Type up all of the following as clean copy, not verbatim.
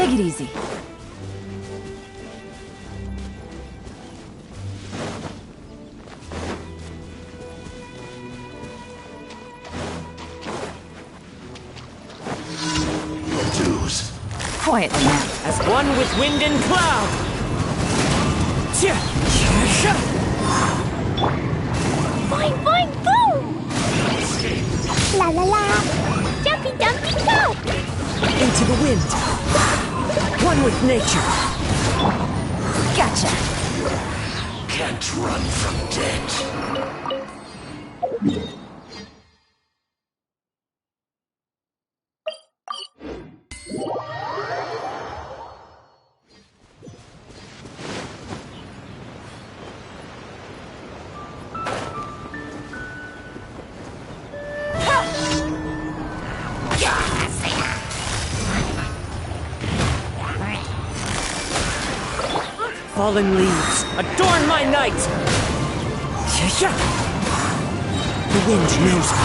Take it easy. Quietly now. As one with wind and cloud! Boing, boing, boom! La la la! Jumpy, jumpy, go! Into the wind! One with nature! Gotcha! Can't run from death. Fallen leaves, adorn my night! The wind knows me.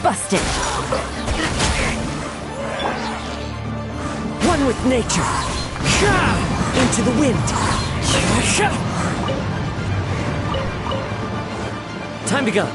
Busted! One with nature! Into the wind! Time to go!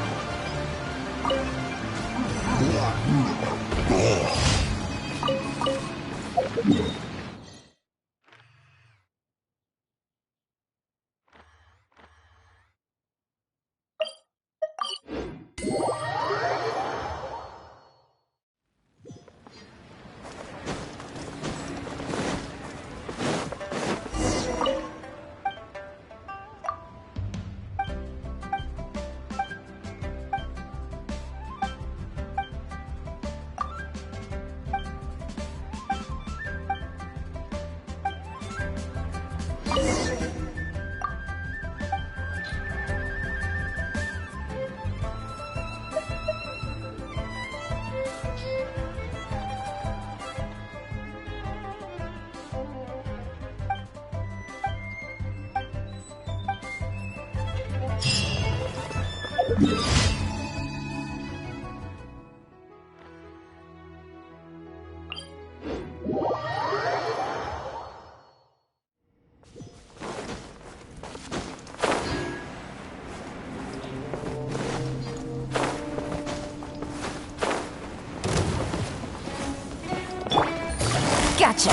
Gotcha!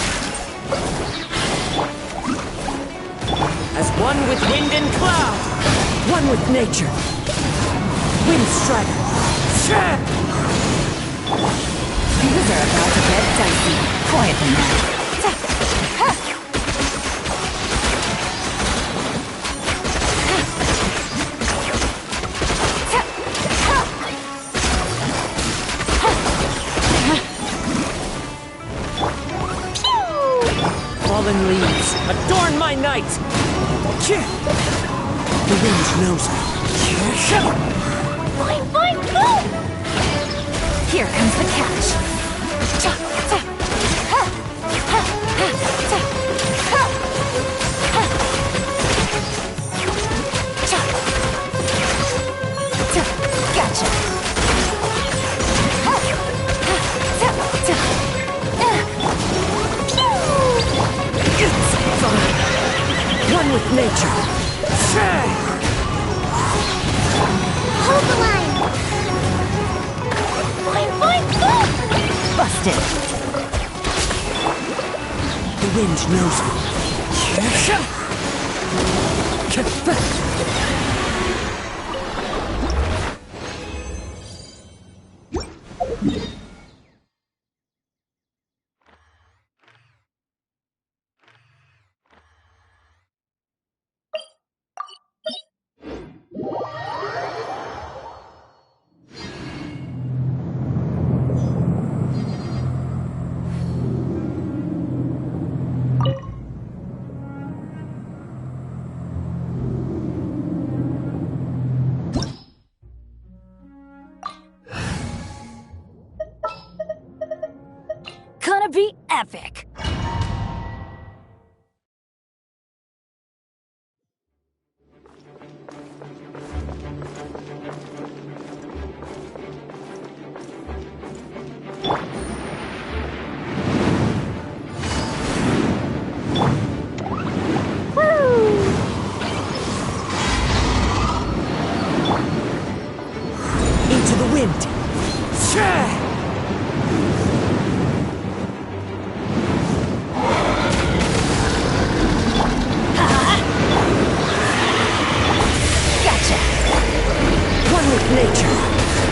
As one with wind and cloud! One with nature! Wind strider! Things are about to get dicey. Quietly now. Fallen leaves, adorn my night! The wind knows me. Boing, boing, boom! Here comes the catch. Gotcha. One with nature. Hold the line! Boing, boing, boom! Busted. The wind knows me. Gonna be epic.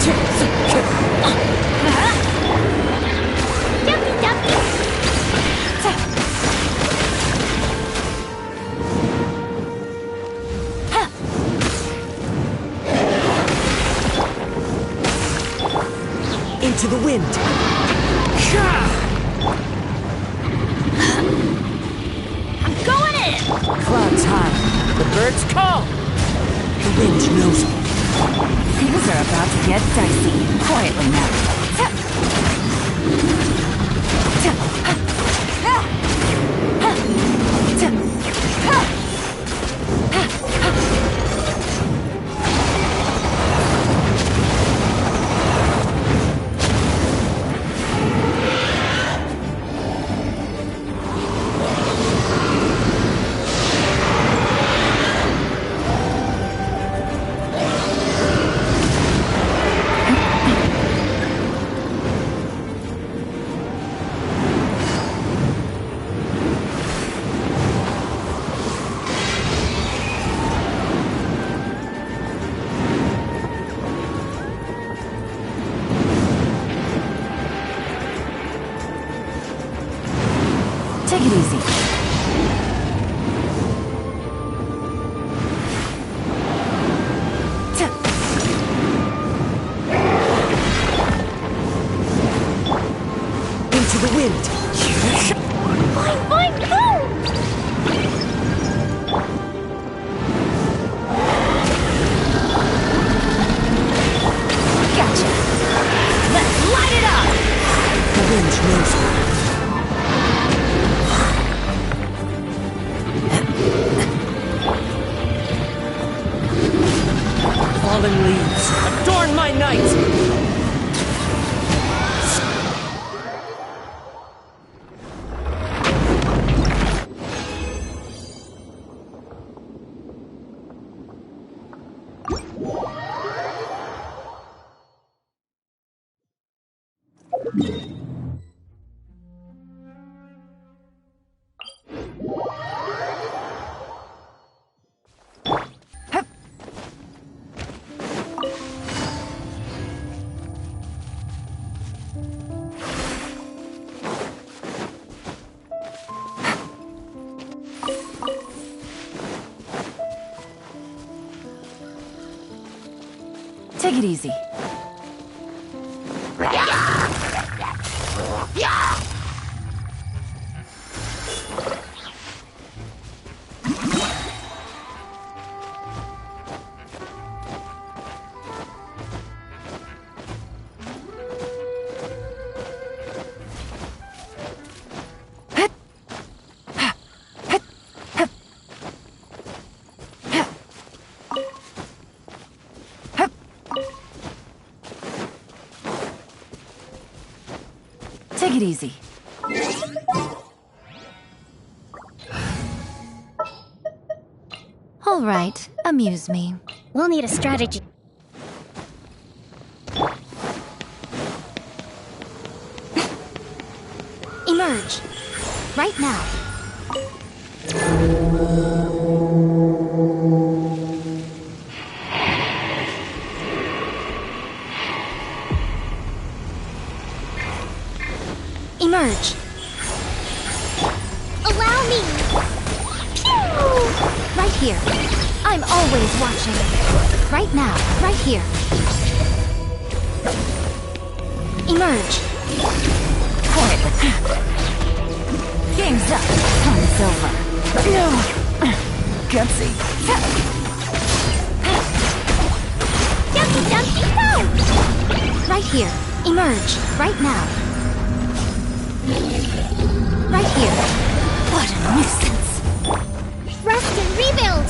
Jumpy, jumpy. Into the wind. I'm going in. Clouds high. The birds call. The wind knows me. Things are about to get dicey. Quietly now. Take it easy. Into the wind. Boing, boing, boom. Gotcha. Let's light it up. The wind knows me. Fallen leaves, adorn my night! Take it easy. Take it easy. All right, amuse me. We'll need a strategy. Emerge. Right now. Emerge. Allow me. Pew! Right here. I'm always watching. Right now. Right here. Emerge. Quietly. Game's up. Time's over. Gutsy. Jumpy, jumpy, go! Right here. Emerge. Right now. Right here. What a nuisance. Rest and rebuild!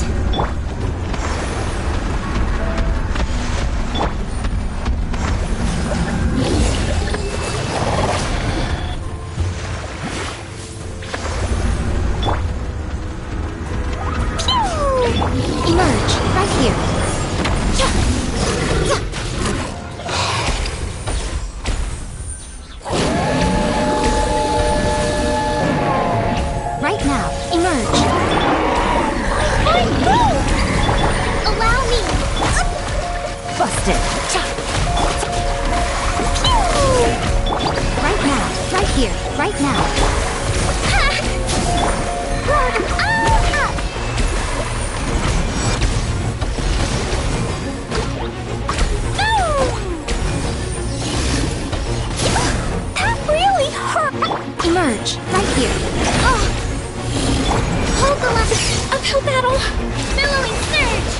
Pew! Emerge. Right here. Right now. Emerge. Allow me! Busted. Right now. That really hurt! Emerge, right here. Hold the left. Uphill battle. Billowing surge.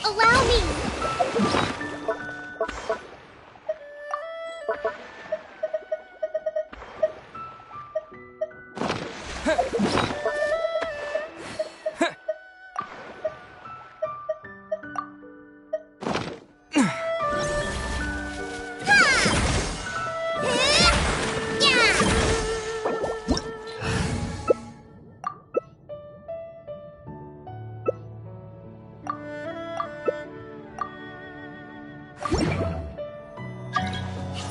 Allow me!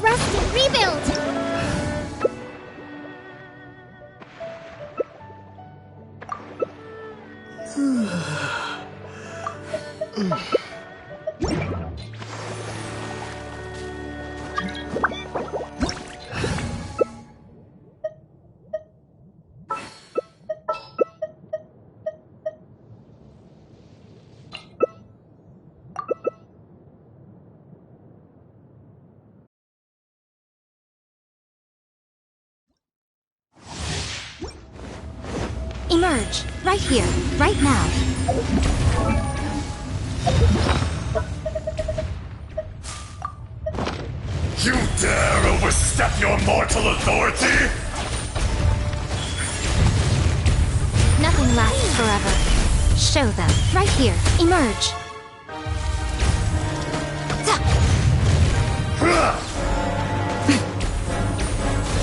Rest and rebuild! Emerge, right here, right now. You dare overstep your mortal authority? Nothing lasts forever. Show them, right here, emerge.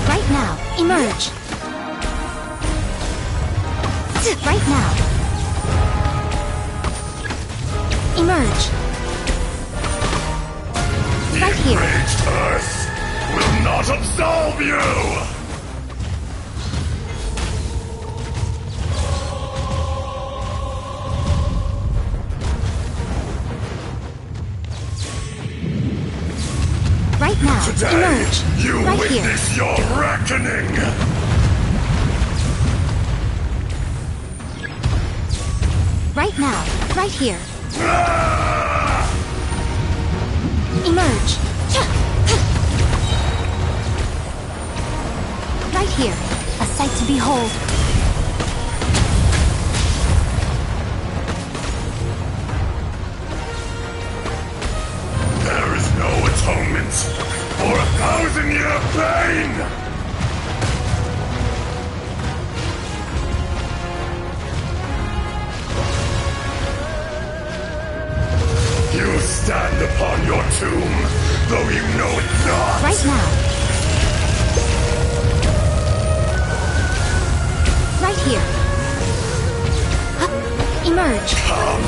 Right now, emerge. Right now. Emerge. The Right here. enraged Earth will not absolve you! Right now. Today, Emerge. you Right here. witness your reckoning! Right now. Right here. Emerge. Right here. A sight to behold. There is no atonement for 1,000-year pain! You stand upon your tomb, though you know it not! Right now. Right here. Emerge. Come,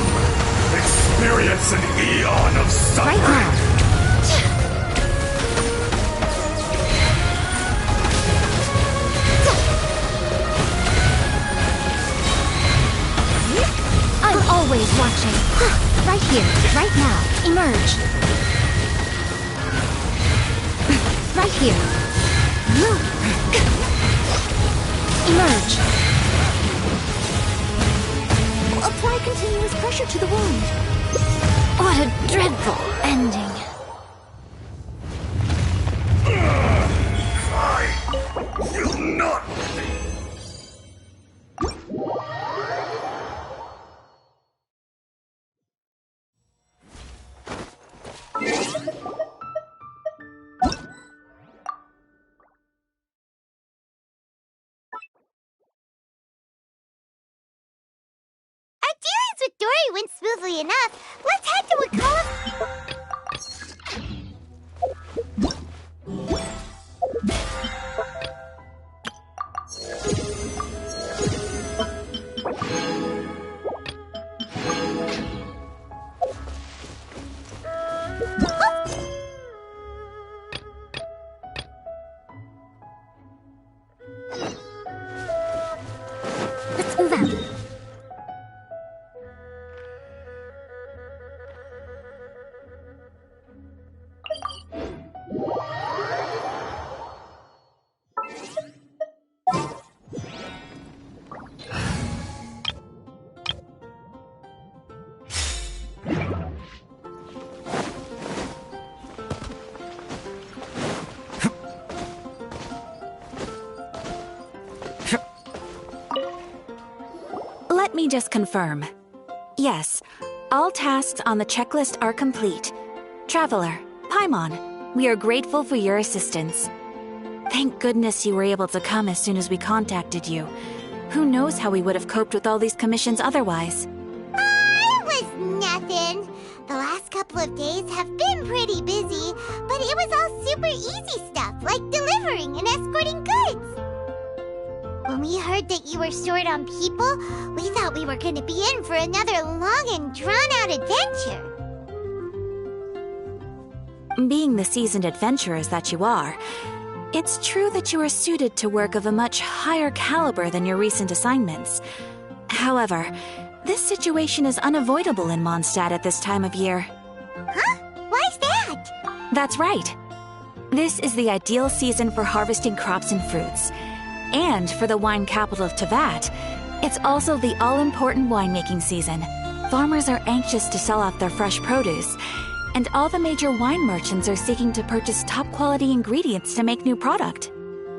experience an eon of suffering! Right now. I'm always watching. Right here, right now. Emerge. Right here. Emerge. Apply continuous pressure to the wound. What a dreadful ending. I will not! Adherence with Dory story went smoothly enough. Let's head to a column. Let's move out. Let me just confirm. Yes, all tasks on the checklist are complete. Traveler, Paimon, we are grateful for your assistance. Thank goodness you were able to come as soon as we contacted you. Who knows how we would have coped with all these commissions otherwise? It was nothing. The last couple of days have been pretty busy, but it was all super easy stuff, like delivering and escorting goods. When we heard that you were short on people, we thought we were going to be in for another long and drawn-out adventure. Being the seasoned adventurers that you are, it's true that you are suited to work of a much higher caliber than your recent assignments. However, this situation is unavoidable in Mondstadt at this time of year. Huh? Why's that? That's right. This is the ideal season for harvesting crops and fruits. And for the wine capital of Teyvat, it's also the all-important winemaking season. Farmers are anxious to sell off their fresh produce, and all the major wine merchants are seeking to purchase top-quality ingredients to make new product.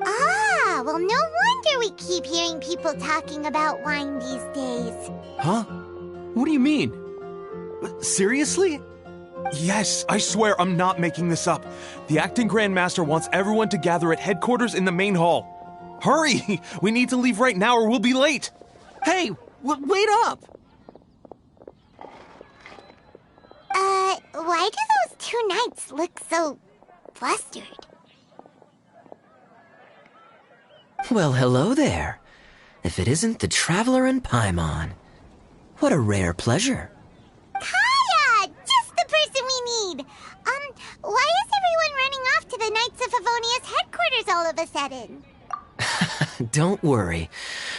Ah, well, no wonder we keep hearing people talking about wine these days. Huh? What do you mean? Seriously? Yes, I swear I'm not making this up. The acting Grand Master wants everyone to gather at headquarters in the main hall. Hurry! We need to leave right now or we'll be late! Hey, wait up! Why do those two knights look so flustered? Well, hello there. If it isn't the Traveler and Paimon. What a rare pleasure. Kaya! Just the person we need! Why is everyone running off to the Knights of Favonia's headquarters all of a sudden? Don't worry.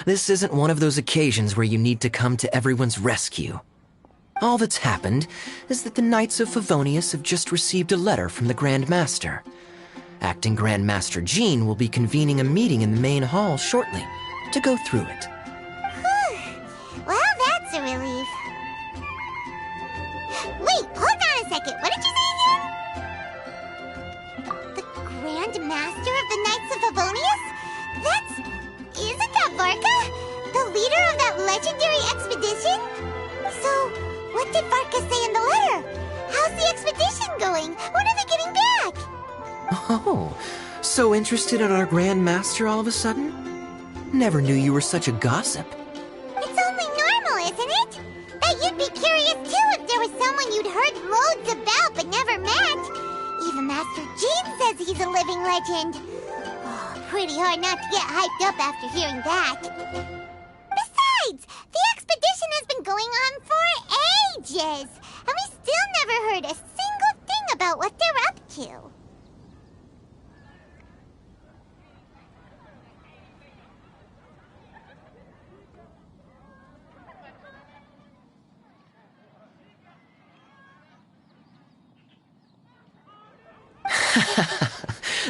This isn't one of those occasions where you need to come to everyone's rescue. All that's happened is that the Knights of Favonius have just received a letter from the Grand Master. Acting Grand Master Jean will be convening a meeting in the main hall shortly to go through it. Well, that's a relief. Wait, hold on a second. What did you say again? The Grand Master of the Knights of Favonius? Isn't that Varka? The leader of that legendary expedition? So, what did Varka say in the letter? How's the expedition going? When are they getting back? Oh, so interested in our Grand Master all of a sudden? Never knew you were such a gossip. It's only normal, isn't it? That you'd be curious too if there was someone you'd heard loads about but never met. Even Master Jean says he's a living legend. Pretty hard not to get hyped up after hearing that. Besides, the expedition has been going on for ages, and we still never heard a single thing about what they're up to.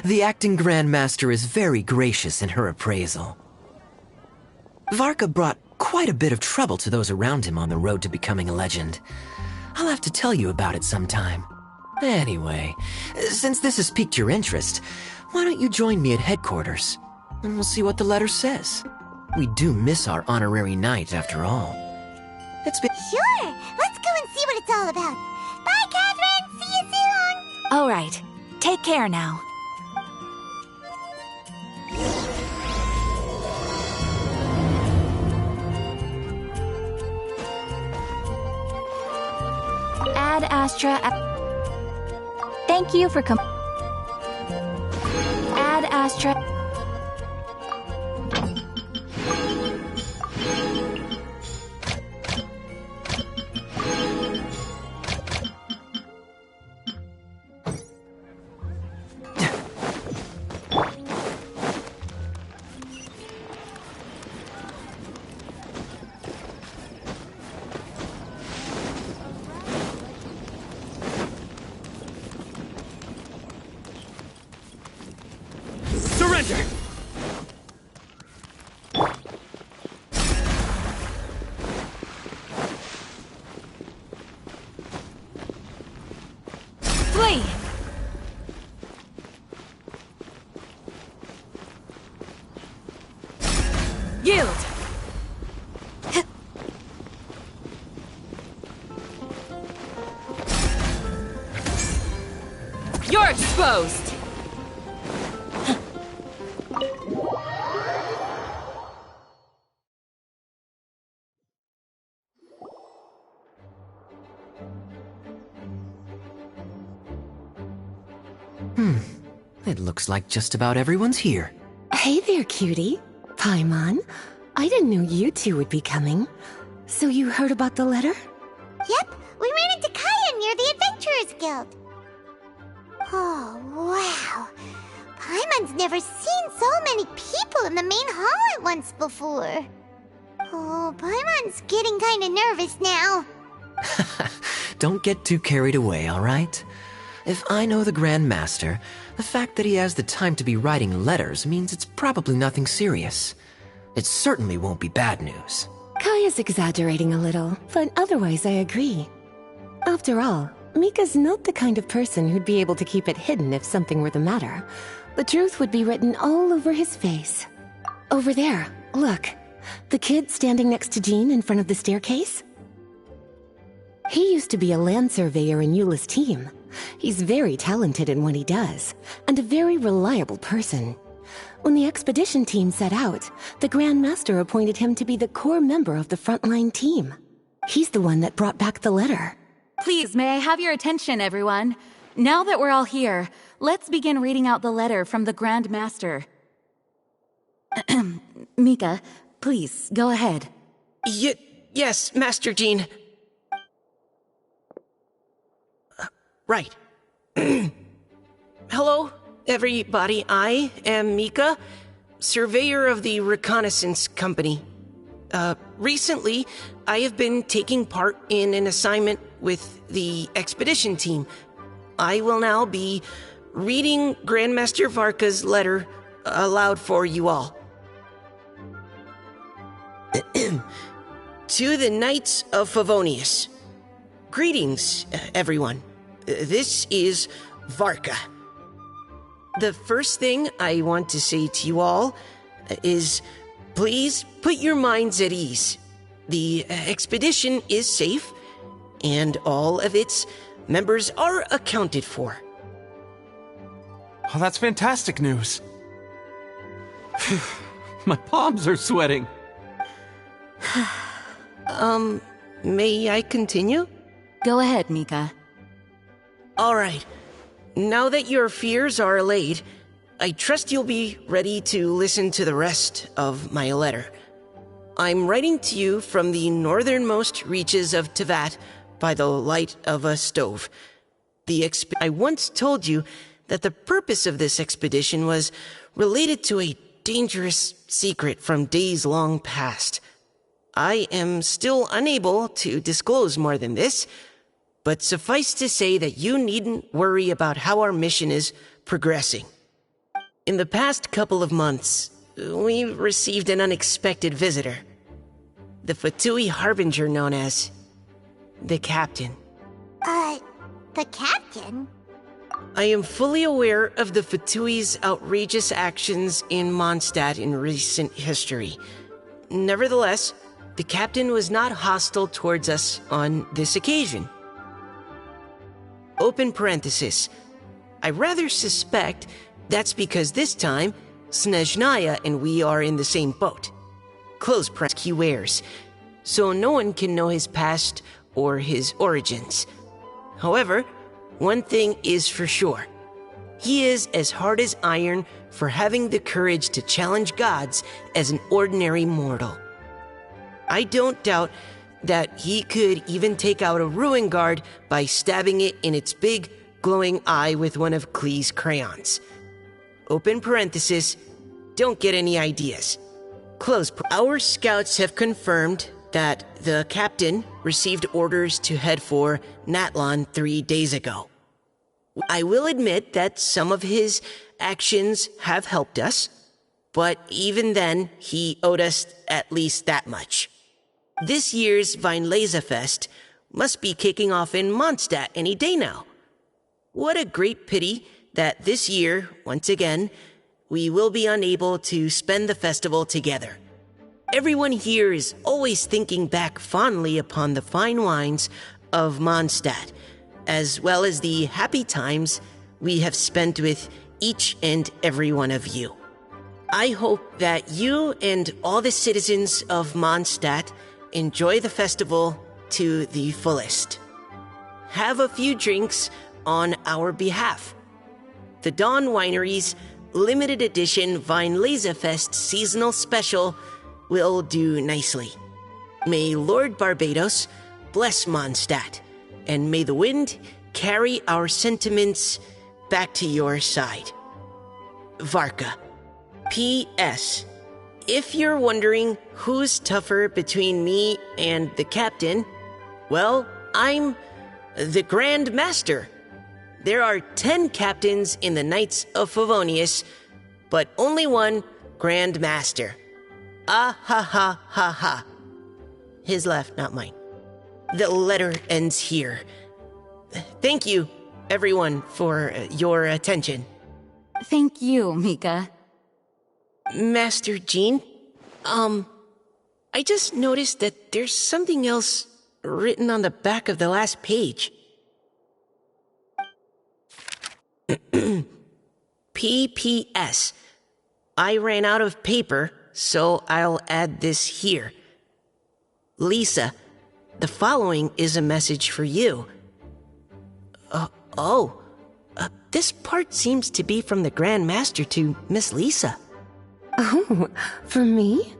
The acting Grand Master is very gracious in her appraisal. Varka brought quite a bit of trouble to those around him on the road to becoming a legend. I'll have to tell you about it sometime. Anyway, since this has piqued your interest, why don't you join me at headquarters? And we'll see what the letter says. We do miss our honorary knight, after all. It's been... Sure, let's go and see what it's all about. Bye, Catherine! See you soon! All right. Take care now. Ad Astra. Thank you for Ad Astra. Surrender! Flee! Yield! You're exposed! It looks like just about everyone's here. Hey there, cutie. Paimon. I didn't know you two would be coming. So you heard about the letter? Yep, we ran into Kaya near the Adventurers Guild. Oh, wow. Paimon's never seen so many people in the main hall at once before. Oh, Paimon's getting kinda nervous now. Don't get too carried away, all right? If I know the Grand Master, the fact that he has the time to be writing letters means it's probably nothing serious. It certainly won't be bad news. Kaya's exaggerating a little, but otherwise I agree. After all, Mika's not the kind of person who'd be able to keep it hidden if something were the matter. The truth would be written all over his face. Over there, look. The kid standing next to Jean in front of the staircase? He used to be a land surveyor in Eula's team. He's very talented in what he does, and a very reliable person. When the expedition team set out, the Grand Master appointed him to be the core member of the frontline team. He's the one that brought back the letter. Please, may I have your attention, everyone? Now that we're all here, let's begin reading out the letter from the Grand Master. Mika, please, go ahead. Yes, Master Jean. Right. Hello, everybody. I am Mika, surveyor of the Reconnaissance Company. Recently, I have been taking part in an assignment with the expedition team. I will now be reading Grandmaster Varka's letter aloud for you all. To the Knights of Favonius. Greetings, everyone. This is Varka. The first thing I want to say to you all is, please put your minds at ease. The expedition is safe, and all of its members are accounted for. Oh, that's fantastic news. My palms are sweating. May I continue? Go ahead, Mika. All right. Now that your fears are allayed, I trust you'll be ready to listen to the rest of my letter. I'm writing to you from the northernmost reaches of Tevat by the light of a stove. I once told you that the purpose of this expedition was related to a dangerous secret from days long past. I am still unable to disclose more than this, but suffice to say that you needn't worry about how our mission is progressing. In the past couple of months, we received an unexpected visitor. The Fatui Harbinger known as the Captain. The Captain? I am fully aware of the Fatui's outrageous actions in Mondstadt in recent history. Nevertheless, the Captain was not hostile towards us on this occasion. Open parenthesis. I rather suspect that's because this time, Snezhnaya and we are in the same boat. Close parenthesis he wears, so no one can know his past or his origins. However, one thing is for sure. He is as hard as iron for having the courage to challenge gods as an ordinary mortal. I don't doubt that he could even take out a ruin guard by stabbing it in its big, glowing eye with one of Klee's crayons. Open parenthesis, don't get any ideas. Our scouts have confirmed that the captain received orders to head for Natlon 3 days ago. I will admit that some of his actions have helped us, but even then, he owed us at least that much. This year's Weinlesefest must be kicking off in Mondstadt any day now. What a great pity that this year, once again, we will be unable to spend the festival together. Everyone here is always thinking back fondly upon the fine wines of Mondstadt, as well as the happy times we have spent with each and every one of you. I hope that you and all the citizens of Mondstadt enjoy the festival to the fullest. Have a few drinks on our behalf. The Dawn Winery's limited edition Weinlesefest seasonal special will do nicely. May Lord Barbados bless Mondstadt, and may the wind carry our sentiments back to your side. Varka. P.S. If you're wondering who's tougher between me and the captain, well, I'm the Grand Master. There are 10 captains in the Knights of Favonius, but only one Grand Master. Ah ha ha ha ha. His laugh, not mine. The letter ends here. Thank you, everyone, for your attention. Thank you, Mika. Master Jean, I just noticed that there's something else written on the back of the last page. P.P.S. I ran out of paper, so I'll add this here. Lisa, the following is a message for you. This part seems to be from the Grand Master to Miss Lisa. Oh, for me?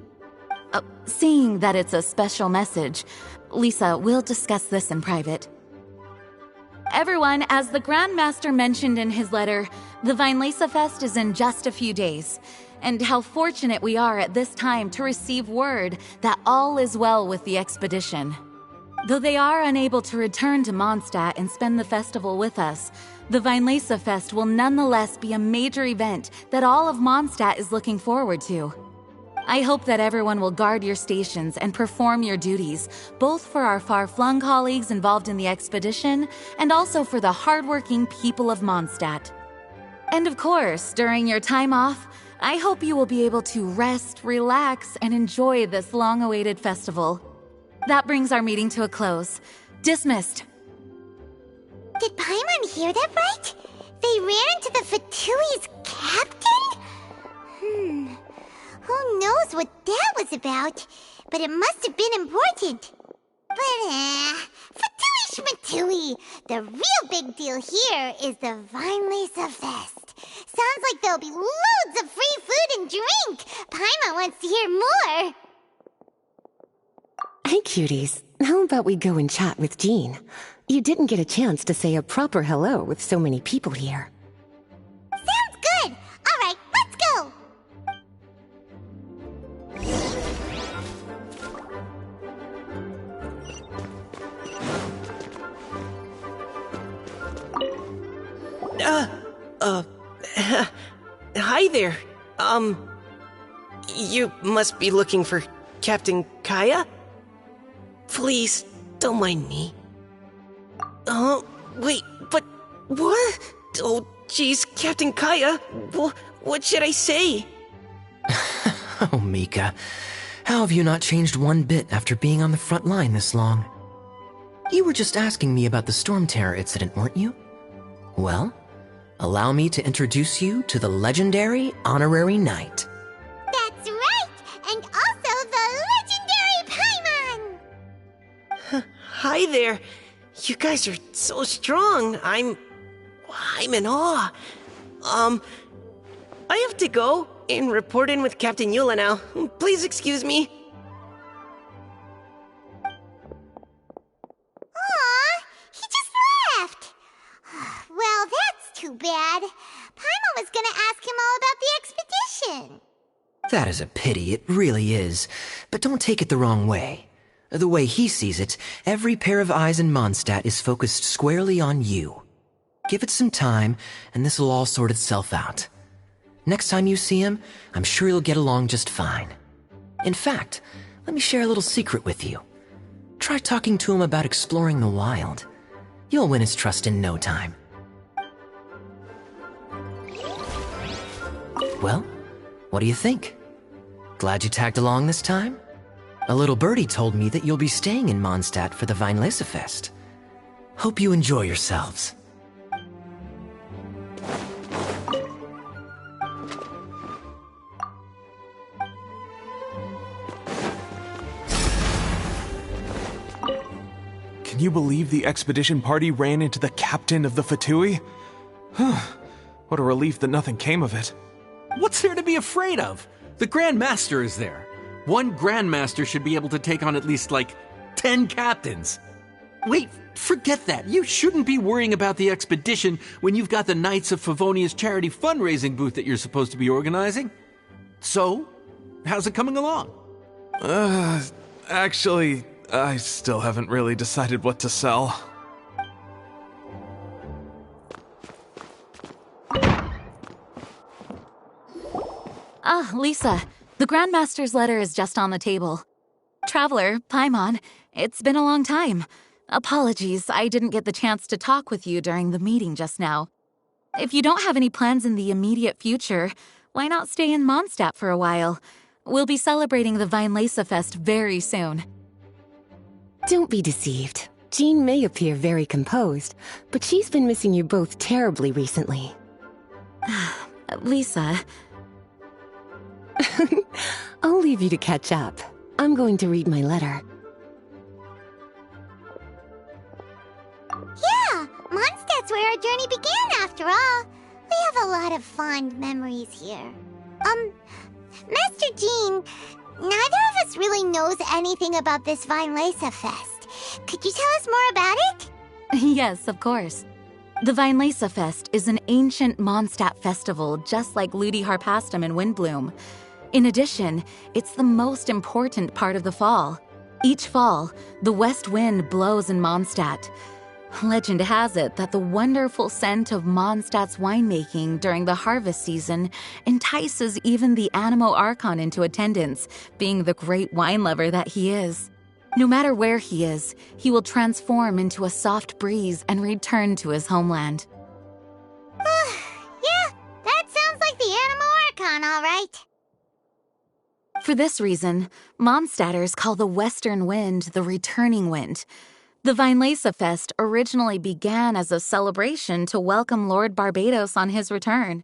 Seeing that it's a special message, Lisa, we'll discuss this in private. Everyone, as the Grand Master mentioned in his letter, the Weinlesefest is in just a few days. And how fortunate we are at this time to receive word that all is well with the expedition. Though they are unable to return to Mondstadt and spend the festival with us, the Weinlesefest will nonetheless be a major event that all of Mondstadt is looking forward to. I hope that everyone will guard your stations and perform your duties, both for our far-flung colleagues involved in the expedition and also for the hardworking people of Mondstadt. And of course, during your time off, I hope you will be able to rest, relax, and enjoy this long-awaited festival. That brings our meeting to a close. Dismissed. Did Paimon hear that right? They ran into the Fatui's captain? Who knows what that was about? But it must have been important. But, Fatui Schmatui! The real big deal here is the Weinlesefest. Sounds like there'll be loads of free food and drink. Paimon wants to hear more. Hey, cuties. How about we go and chat with Jean? You didn't get a chance to say a proper hello with so many people here. Sounds good. All right, let's go. Hi there. You must be looking for Captain Kaya? Please, don't mind me. Wait, but what? Oh, jeez, Captain Kaya, what should I say? Oh, Mika, how have you not changed one bit after being on the front line this long? You were just asking me about the Storm Terror incident, weren't you? Well, allow me to introduce you to the legendary Honorary Knight. That's right, and also the legendary Paimon. Hi there. You guys are so strong. I'm in awe. I have to go and report in with Captain Eula now. Please excuse me. Aw, he just left. Well, that's too bad. Paimon was gonna ask him all about the expedition. That is a pity, it really is. But don't take it the wrong way. The way he sees it, every pair of eyes in Mondstadt is focused squarely on you. Give it some time, and this'll all sort itself out. Next time you see him, I'm sure you'll get along just fine. In fact, let me share a little secret with you. Try talking to him about exploring the wild. You'll win his trust in no time. Well, what do you think? Glad you tagged along this time? A little birdie told me that you'll be staying in Mondstadt for the Weinlesefest. Hope you enjoy yourselves. Can you believe the expedition party ran into the captain of the Fatui? What a relief that nothing came of it. What's there to be afraid of? The Grand Master is there. One Grand Master should be able to take on at least, 10 captains. Wait, forget that. You shouldn't be worrying about the expedition when you've got the Knights of Favonia's charity fundraising booth that you're supposed to be organizing. So, how's it coming along? Actually, I still haven't really decided what to sell. Ah, Lisa, the Grandmaster's letter is just on the table. Traveler, Paimon, it's been a long time. Apologies, I didn't get the chance to talk with you during the meeting just now. If you don't have any plans in the immediate future, why not stay in Mondstadt for a while? We'll be celebrating the Weinlesefest very soon. Don't be deceived. Jean may appear very composed, but she's been missing you both terribly recently. Lisa... I'll leave you to catch up. I'm going to read my letter. Yeah, Mondstadt's where our journey began after all. We have a lot of fond memories here. Master Jean, neither of us really knows anything about this Weinlesefest. Could you tell us more about it? Yes, of course. The Weinlesefest is an ancient Mondstadt festival just like Ludi Harpastum and Windbloom. In addition, it's the most important part of the fall. Each fall, the west wind blows in Mondstadt. Legend has it that the wonderful scent of Mondstadt's winemaking during the harvest season entices even the Animo Archon into attendance, being the great wine lover that he is. No matter where he is, he will transform into a soft breeze and return to his homeland. Yeah, that sounds like the Animo Archon, all right. For this reason, Mondstadters call the western wind the returning wind. The Weinlesefest originally began as a celebration to welcome Lord Barbados on his return.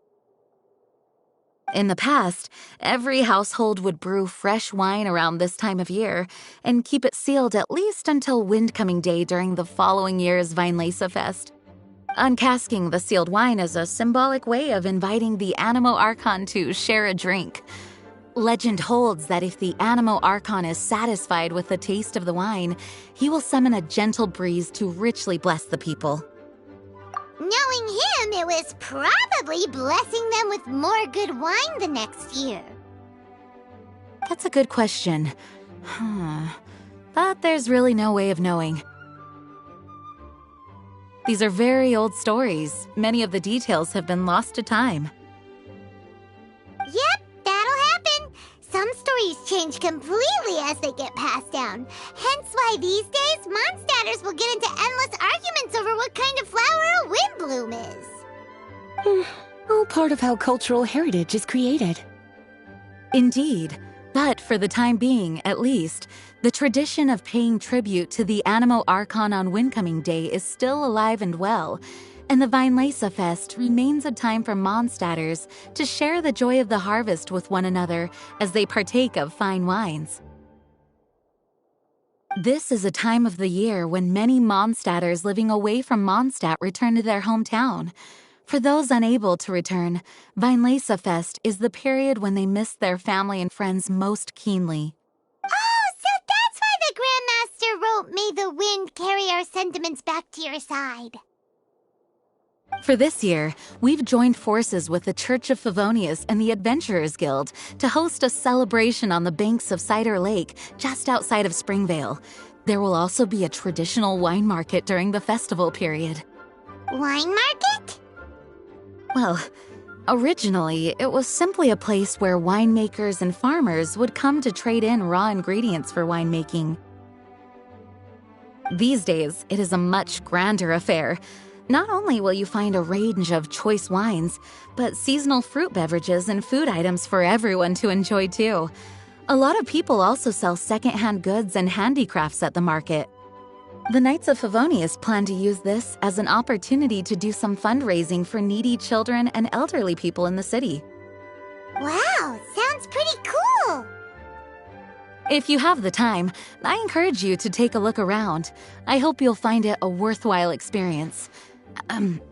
In the past, every household would brew fresh wine around this time of year and keep it sealed at least until Windcoming Day during the following year's Weinlesefest. Uncasking the sealed wine is a symbolic way of inviting the Animo Archon to share a drink. Legend holds that if the Animo Archon is satisfied with the taste of the wine, he will summon a gentle breeze to richly bless the people. Knowing him, it was probably blessing them with more good wine the next year. That's a good question. But there's really no way of knowing. These are very old stories. Many of the details have been lost to time. Yep, that'll happen. Some stories change completely as they get passed down. Hence why these days, Mondstadters will get into endless arguments over what kind of flower a windbloom is. All part of how cultural heritage is created. Indeed. But for the time being, at least, the tradition of paying tribute to the Animo Archon on Windcoming Day is still alive and well, and the Weinlesefest remains a time for Mondstadters to share the joy of the harvest with one another as they partake of fine wines. This is a time of the year when many Mondstadters living away from Mondstadt return to their hometown. For those unable to return, Weinlese Fest is the period when they miss their family and friends most keenly. Oh, so that's why the Grandmaster wrote, "May the wind carry our sentiments back to your side." For this year, we've joined forces with the Church of Favonius and the Adventurers Guild to host a celebration on the banks of Cider Lake, just outside of Springvale. There will also be a traditional wine market during the festival period. Wine market? Well, originally, it was simply a place where winemakers and farmers would come to trade in raw ingredients for winemaking. These days, it is a much grander affair. Not only will you find a range of choice wines, but seasonal fruit beverages and food items for everyone to enjoy too. A lot of people also sell secondhand goods and handicrafts at the market. The Knights of Favonius plan to use this as an opportunity to do some fundraising for needy children and elderly people in the city. Wow, sounds pretty cool. If you have the time, I encourage you to take a look around. I hope you'll find it a worthwhile experience.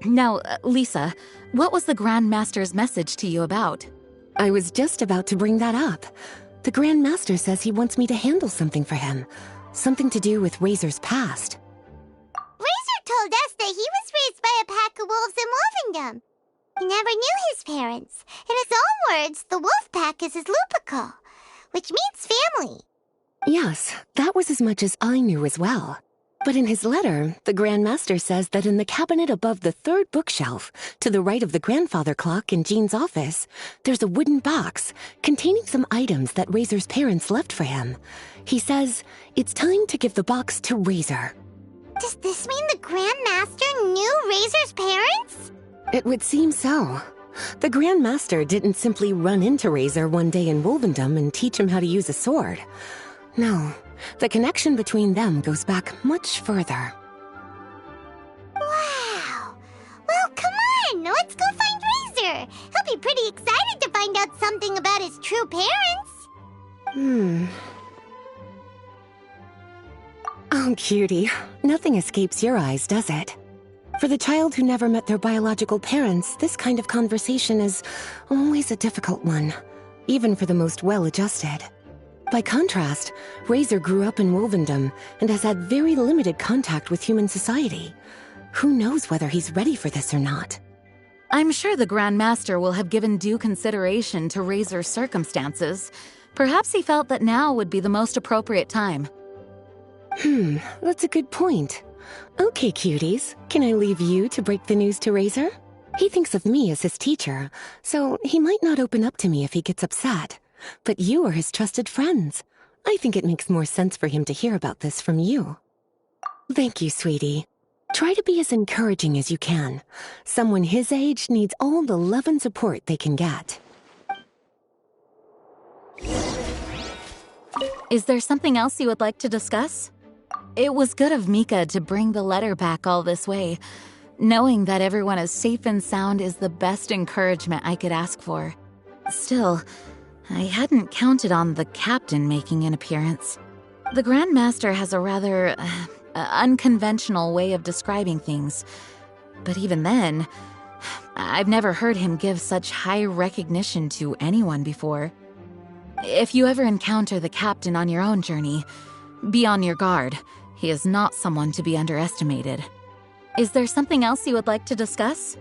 Now, Lisa, what was the Grand Master's message to you about? I was just about to bring that up. The Grand Master says he wants me to handle something for him. Something to do with Razor's past. Razor told us that he was raised by a pack of wolves in Wolvendom. He never knew his parents. In his own words, the wolf pack is his lupical, which means family. Yes, that was as much as I knew as well. But in his letter, the Grand Master says that in the cabinet above the third bookshelf, to the right of the grandfather clock in Jean's office, there's a wooden box containing some items that Razor's parents left for him. He says it's time to give the box to Razor. Does this mean the Grand Master knew Razor's parents? It would seem so. The Grand Master didn't simply run into Razor one day in Wolvendom and teach him how to use a sword. No, the connection between them goes back much further. Wow! Well, come on! Let's go find Razor! He'll be pretty excited to find out something about his true parents! Oh, cutie. Nothing escapes your eyes, does it? For the child who never met their biological parents, this kind of conversation is always a difficult one, even for the most well-adjusted. By contrast, Razor grew up in Wolvendom and has had very limited contact with human society. Who knows whether he's ready for this or not? I'm sure the Grand Master will have given due consideration to Razor's circumstances. Perhaps he felt that now would be the most appropriate time. That's a good point. Okay, cuties, can I leave you to break the news to Razor? He thinks of me as his teacher, so he might not open up to me if he gets upset. But you are his trusted friends. I think it makes more sense for him to hear about this from you. Thank you, sweetie. Try to be as encouraging as you can. Someone his age needs all the love and support they can get. Is there something else you would like to discuss? It was good of Mika to bring the letter back all this way. Knowing that everyone is safe and sound is the best encouragement I could ask for. Still, I hadn't counted on the captain making an appearance. The Grand Master has a rather unconventional way of describing things. But even then, I've never heard him give such high recognition to anyone before. If you ever encounter the captain on your own journey, be on your guard. He is not someone to be underestimated. Is there something else you would like to discuss?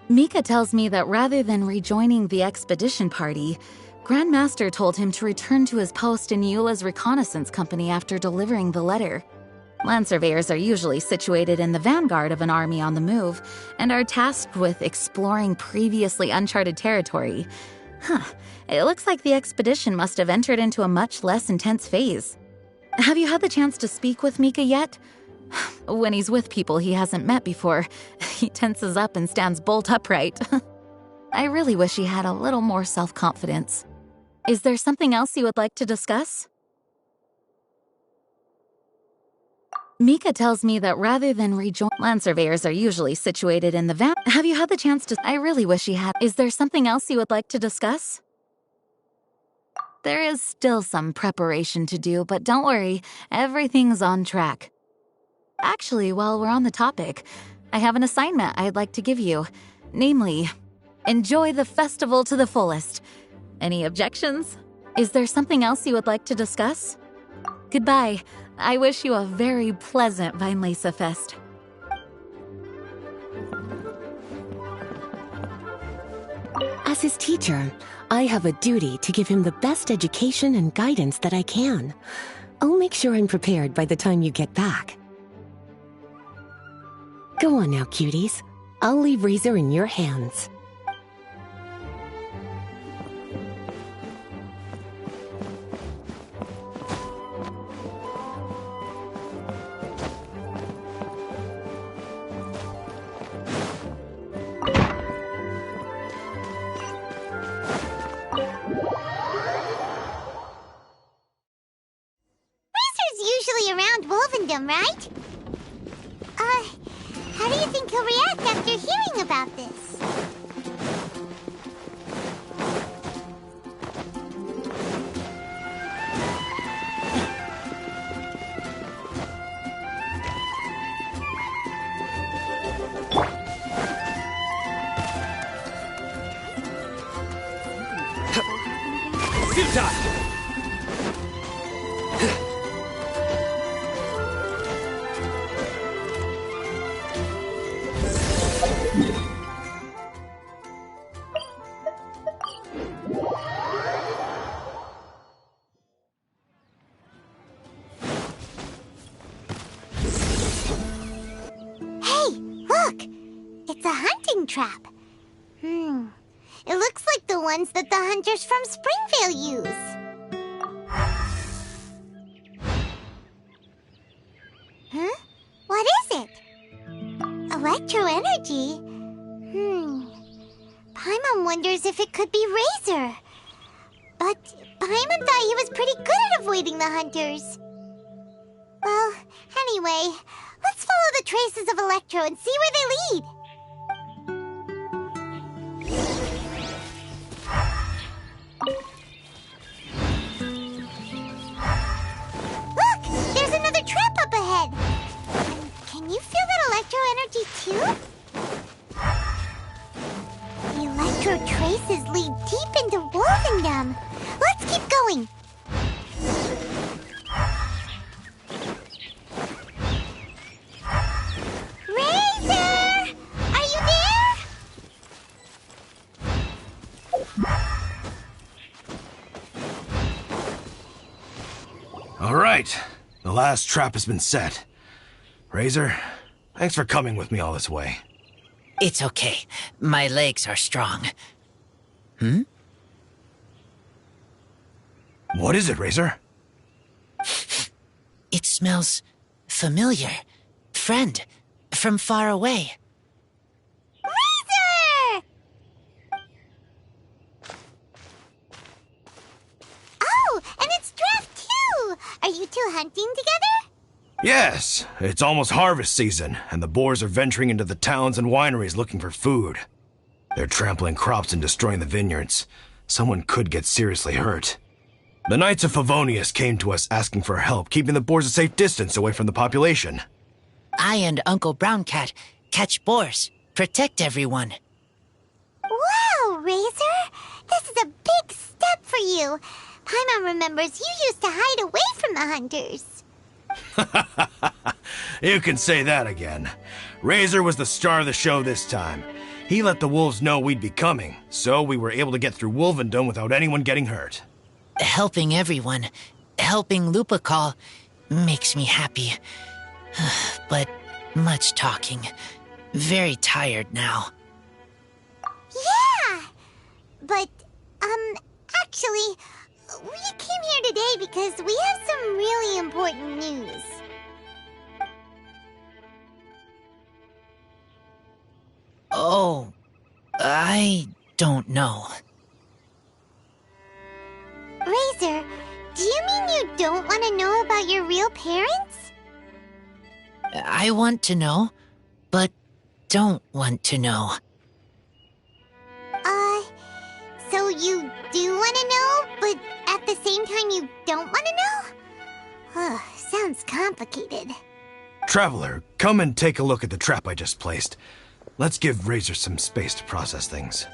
Mika tells me that rather than rejoining the expedition party, Grand Master told him to return to his post in Eula's reconnaissance company after delivering the letter. Land surveyors are usually situated in the vanguard of an army on the move and are tasked with exploring previously uncharted territory. It looks like the expedition must have entered into a much less intense phase. Have you had the chance to speak with Mika yet? When he's with people he hasn't met before, he tenses up and stands bolt upright. I really wish he had a little more self-confidence. Is there something else you would like to discuss? Mika tells me that rather than rejoin... Land surveyors are usually situated in the van... Have you had the chance to... I really wish he had... Is there something else you would like to discuss? There is still some preparation to do, but don't worry, everything's on track. Actually, while we're on the topic, I have an assignment I'd like to give you. Namely, enjoy the festival to the fullest. Any objections? Is there something else you would like to discuss? Goodbye. I wish you a very pleasant Vinelesa Fest. As his teacher, I have a duty to give him the best education and guidance that I can. I'll make sure I'm prepared by the time you get back. Go on now, cuties. I'll leave Razor in your hands. Right? How do you think he'll react after hearing about this? Trap. It looks like the ones that the hunters from Springvale use. Huh? What is it? Electro energy? Paimon wonders if it could be Razor. But Paimon thought he was pretty good at avoiding the hunters. Well, anyway, let's follow the traces of Electro and see where they lead. Trap up ahead. Can you feel that electro energy too? The electro traces lead deep into Wolvendom. Let's keep going. Razor! Are you there? All right. The last trap has been set. Razor, thanks for coming with me all this way. It's okay. My legs are strong. What is it, Razor? It smells familiar. Friend, from far away. Razor! Oh, and it's Draft too! Are you two hunting together? Yes, it's almost harvest season, and the boars are venturing into the towns and wineries looking for food. They're trampling crops and destroying the vineyards. Someone could get seriously hurt. The Knights of Favonius came to us asking for help keeping the boars a safe distance away from the population. I and Uncle Brown Cat catch boars, protect everyone. Wow, Razor! This is a big step for you. Paimon remembers you used to hide away from the hunters. You can say that again. Razor was the star of the show this time. He let the wolves know we'd be coming, so we were able to get through Wolvendom without anyone getting hurt. Helping everyone, helping Lupical, makes me happy. But much talking. Very tired now. Yeah! But, actually, we came here today because we have some really important news. Oh, I don't know. Razor, do you mean you don't want to know about your real parents? I want to know, but don't want to know. So you do want to know, but at the same time you don't want to know? Sounds complicated. Traveler, come and take a look at the trap I just placed. Let's give Razor some space to process things.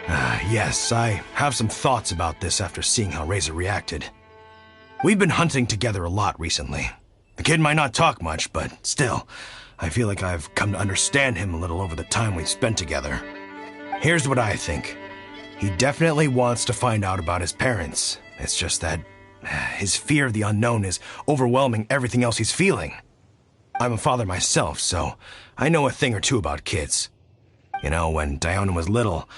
Yes, I have some thoughts about this after seeing how Razor reacted. We've been hunting together a lot recently. The kid might not talk much, but still, I feel like I've come to understand him a little over the time we've spent together. Here's what I think. He definitely wants to find out about his parents. It's just that his fear of the unknown is overwhelming everything else he's feeling. I'm a father myself, so I know a thing or two about kids. You know, when Diana was little,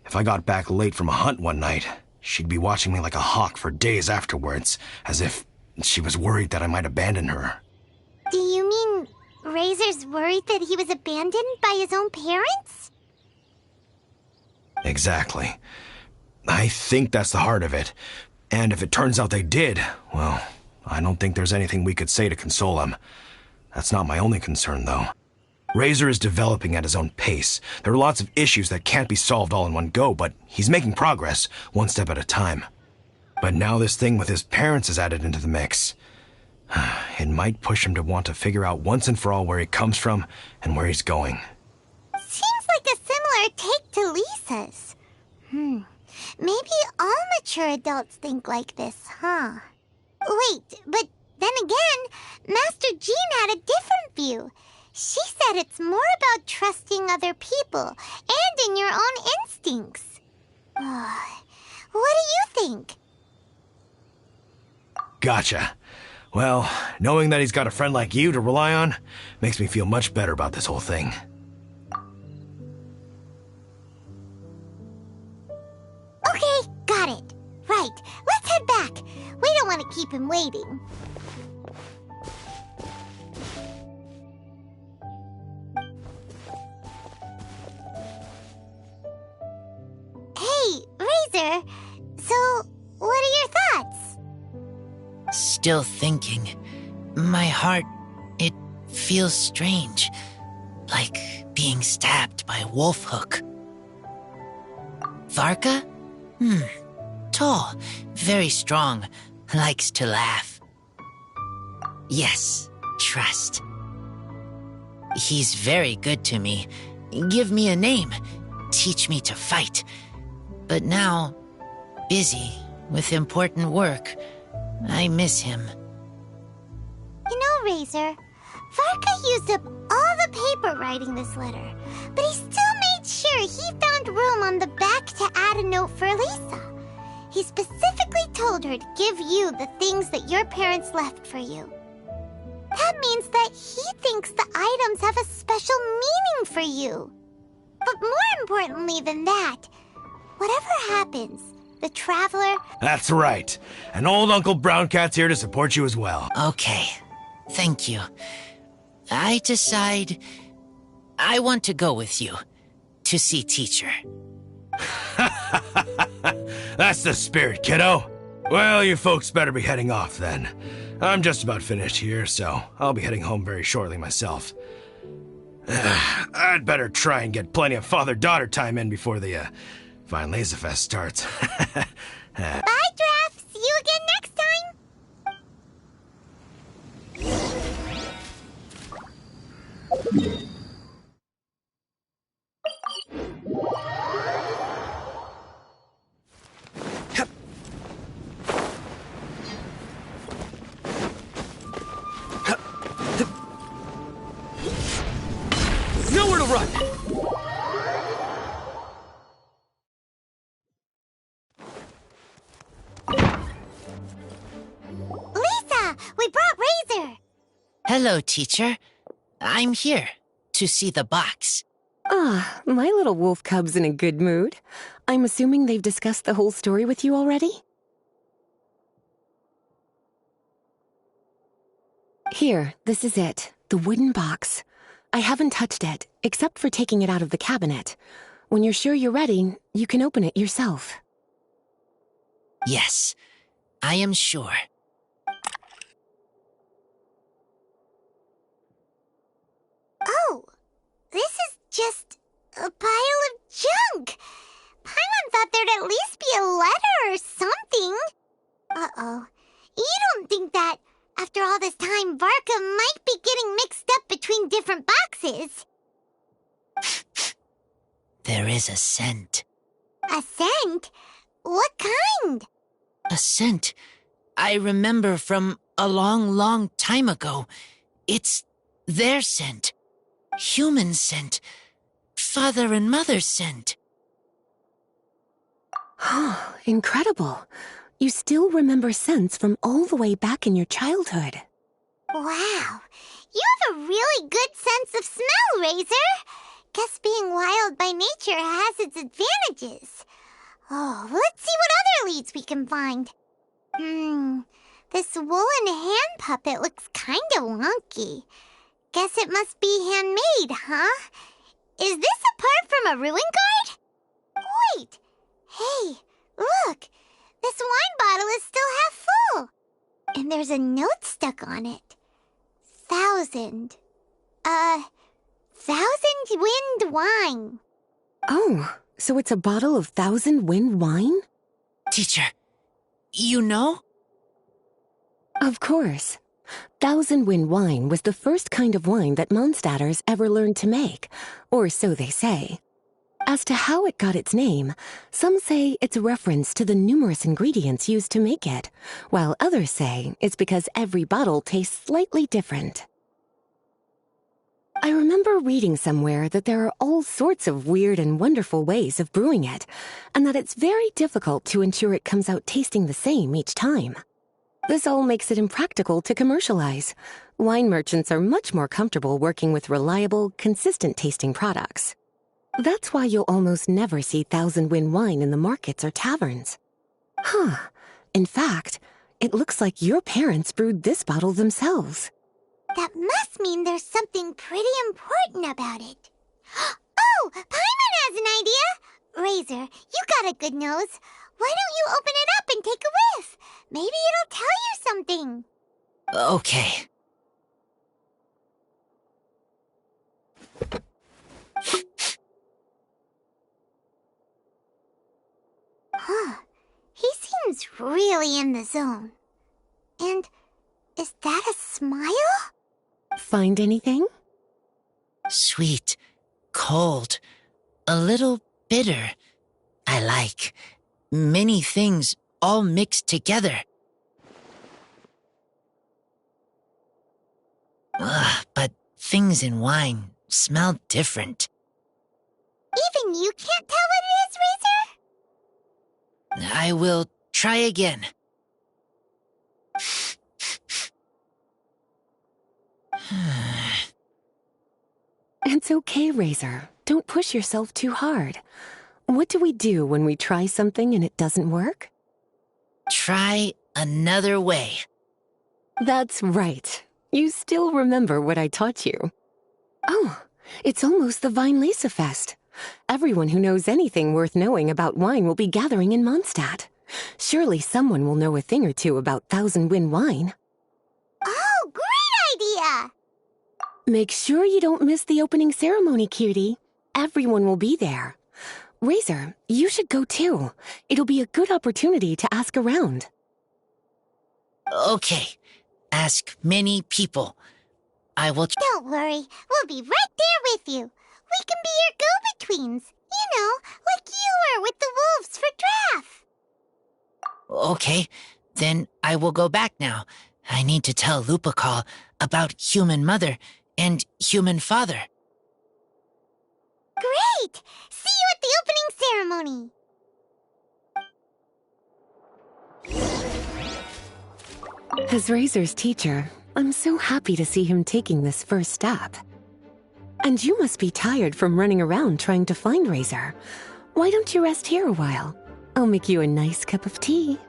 if I got back late from a hunt one night, she'd be watching me like a hawk for days afterwards, as if she was worried that I might abandon her. Do you mean Razor's worried that he was abandoned by his own parents? Exactly. I think that's the heart of it. And if it turns out they did, well, I don't think there's anything we could say to console him. That's not my only concern, though. Razor is developing at his own pace. There are lots of issues that can't be solved all in one go, but he's making progress, one step at a time. But now this thing with his parents is added into the mix. It might push him to want to figure out once and for all where he comes from and where he's going. Seems like a similar take to Lisa's. Maybe all mature adults think like this, huh? Wait, but then again, Master Jean had a different view. She said it's more about trusting other people and in your own instincts. What do you think? Gotcha. Well, knowing that he's got a friend like you to rely on makes me feel much better about this whole thing. Okay, got it. Right, let's head back. We don't want to keep him waiting. Hey, Razor. So, what are your thoughts? Still thinking. My heart, it feels strange. Like being stabbed by a wolf hook. Varka? Tall, very strong, likes to laugh. Yes, trust. He's very good to me. Give me a name. Teach me to fight. But now, busy with important work. I miss him. You know, Razor, Varka used up all the paper writing this letter, but he still made sure he found room on the back to add a note for Lisa. He specifically told her to give you the things that your parents left for you. That means that he thinks the items have a special meaning for you. But more importantly than that, whatever happens, the Traveler... That's right. And old Uncle Brown Cat's here to support you as well. Okay, thank you. I decide I want to go with you to see teacher. That's the spirit, kiddo. Well, you folks better be heading off then. I'm just about finished here, so I'll be heading home very shortly myself. I'd better try and get plenty of father-daughter time in before the Fine Laser Fest starts. Bye, Draft. See you again next time. Nowhere to run! Lisa, we brought Razor. Hello, teacher. I'm here to see the box. Ah, my little wolf cub's in a good mood. I'm assuming they've discussed the whole story with you already? Here, this is it. The wooden box. I haven't touched it, except for taking it out of the cabinet. When you're sure you're ready, you can open it yourself. Yes, I am sure. Oh, this is just a pile of junk. there'd at least be a letter or something. Uh-oh. You don't think that, after all this time, Varka might be getting mixed up between different boxes? There is a scent. A scent? What kind? A scent I remember from a long, long time ago. It's their scent. Human scent. Father and mother's scent. Oh, incredible. You still remember scents from all the way back in your childhood. Wow. You have a really good sense of smell, Razor. Guess being wild by nature has its advantages. Oh, let's see what other leads we can find. This woolen hand puppet looks kinda wonky. Guess it must be handmade, huh? Is this a part from a ruin guard? Wait! Hey, look! This wine bottle is still half full. And there's a note stuck on it. 1,000 wind wine. Oh, so it's a bottle of 1,000 wind wine? Teacher, you know? Of course. 1,000 wind wine was the first kind of wine that Mondstadters ever learned to make, or so they say. As to how it got its name, some say it's a reference to the numerous ingredients used to make it, while others say it's because every bottle tastes slightly different. I remember reading somewhere that there are all sorts of weird and wonderful ways of brewing it, and that it's very difficult to ensure it comes out tasting the same each time. This all makes it impractical to commercialize. Wine merchants are much more comfortable working with reliable, consistent-tasting products. That's why you'll almost never see 1,000 wind wine in the markets or taverns. Huh. In fact, it looks like your parents brewed this bottle themselves. That must mean there's something pretty important about it. Oh, Paimon has an idea! Razor, you got a good nose. Why don't you open it up and take a whiff? Maybe it'll tell you something. Okay. Huh. He seems really in the zone. And is that a smile? Find anything? Sweet, cold, a little bitter. I like many things all mixed together. But things in wine smell different. Even you can't tell what it is, Razor? I will try again. It's okay, Razor. Don't push yourself too hard. What do we do when we try something and it doesn't work? Try another way. That's right. You still remember what I taught you. Oh, it's almost the Weinlese Fest. Everyone who knows anything worth knowing about wine will be gathering in Mondstadt. Surely someone will know a thing or two about 1,000 wind wine. Oh, great idea! Make sure you don't miss the opening ceremony, cutie. Everyone will be there. Razor, you should go too. It'll be a good opportunity to ask around. Okay. Ask many people. I will... Don't worry. We'll be right there with you. We can be your go-betweens. You know, like you were with the wolves for Draff. Okay. Then I will go back now. I need to tell Lupacol about human mother and human father. Great! See you at the opening ceremony. As Razor's teacher, I'm so happy to see him taking this first step. And you must be tired from running around trying to find Razor. Why don't you rest here a while? I'll make you a nice cup of tea.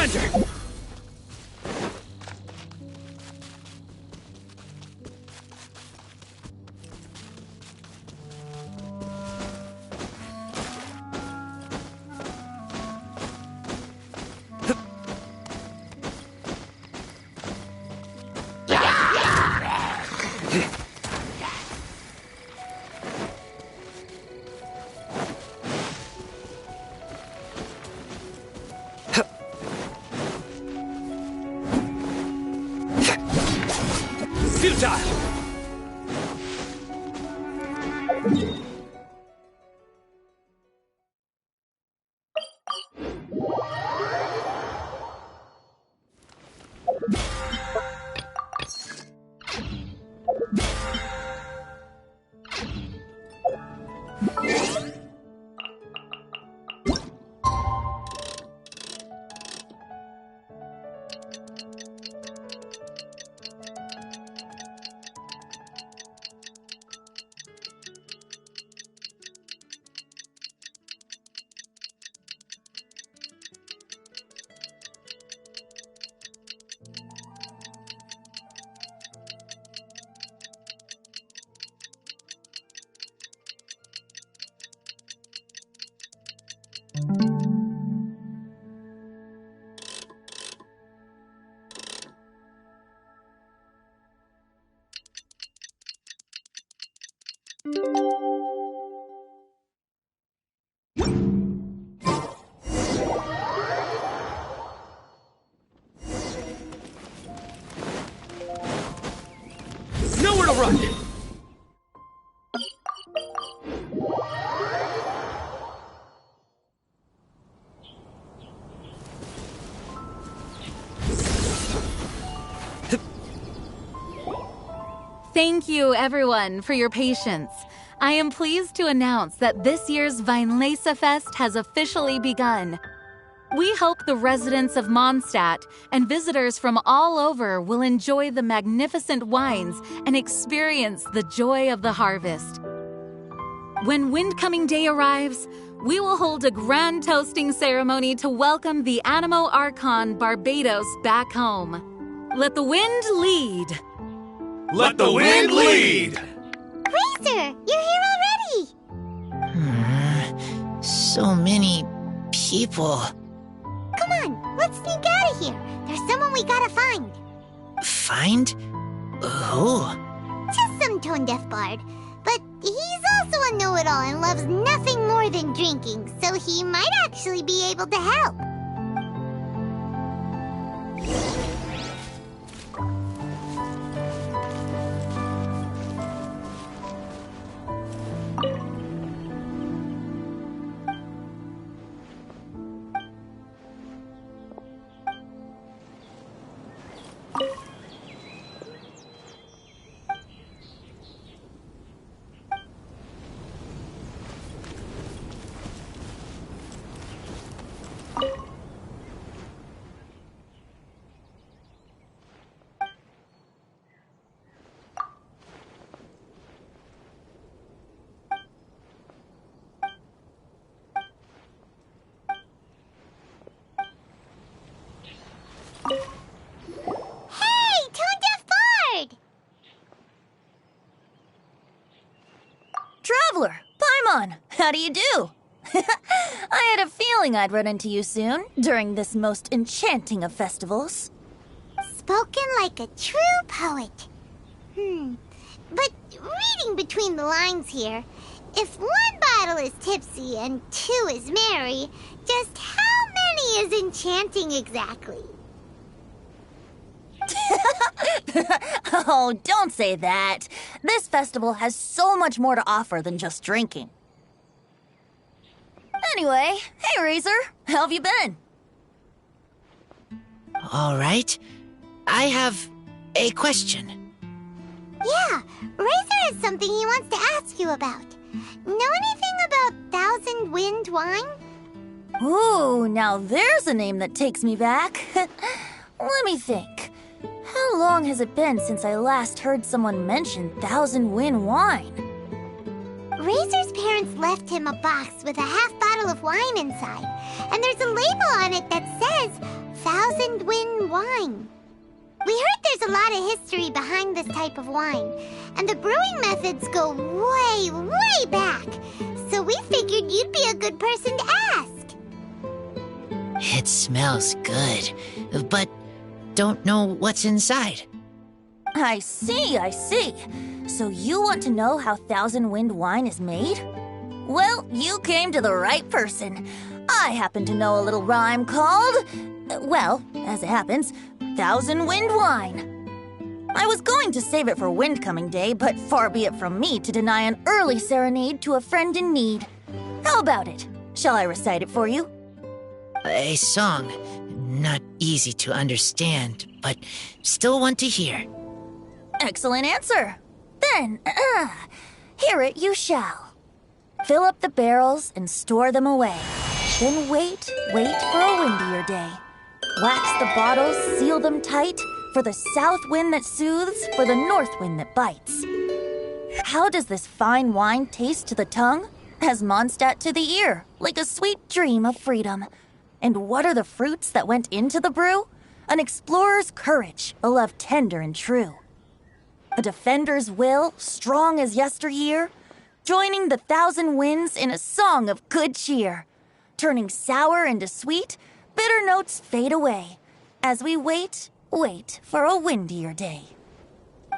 Surrender! Futile! Nowhere to run! Thank you, everyone, for your patience. I am pleased to announce that this year's Weinlese Fest has officially begun. We hope the residents of Mondstadt and visitors from all over will enjoy the magnificent wines and experience the joy of the harvest. When Windcoming Day arrives, we will hold a grand toasting ceremony to welcome the Animo Archon Barbados back home. Let the wind lead! Let the wind lead! Razor, you're here already! So many people. Come on, let's sneak out of here. There's someone we gotta find. Find? Who? Just some tone-deaf bard. But he's also a know-it-all and loves nothing more than drinking, so he might actually be able to help. Traveler, Paimon, how do you do? I had a feeling I'd run into you soon, during this most enchanting of festivals. Spoken like a true poet. But reading between the lines here, if one bottle is tipsy and two is merry, just how many is enchanting exactly? Oh, don't say that. This festival has so much more to offer than just drinking. Anyway, hey Razor, how have you been? All right. I have a question. Yeah, Razor has something he wants to ask you about. Know anything about Thousand Wind wine? Ooh, now there's a name that takes me back. Let me think. How long has it been since I last heard someone mention Thousand Wind wine? Razor's parents left him a box with a half bottle of wine inside, and there's a label on it that says 1000 Wind Wine. We heard there's a lot of history behind this type of wine, and the brewing methods go way, way back. So we figured you'd be a good person to ask. It smells good, but don't know what's inside. I see. So you want to know how 1000 Wind Wine is made? Well, you came to the right person. I happen to know a little rhyme called, well, as it happens, 1000 Wind Wine. I was going to save it for Windcoming Day, but far be it from me to deny an early serenade to a friend in need. How about it? Shall I recite it for you? A song. Not easy to understand, but still one to hear. Excellent answer. Then, hear it you shall. Fill up the barrels and store them away. Then wait for a windier day. Wax the bottles, seal them tight, for the south wind that soothes, for the north wind that bites. How does this fine wine taste to the tongue? As Mondstadt to the ear, like a sweet dream of freedom. And what are the fruits that went into the brew? An explorer's courage, a love tender and true. A defender's will, strong as yesteryear, joining the 1000 winds in a song of good cheer. Turning sour into sweet, bitter notes fade away, as we wait for a windier day.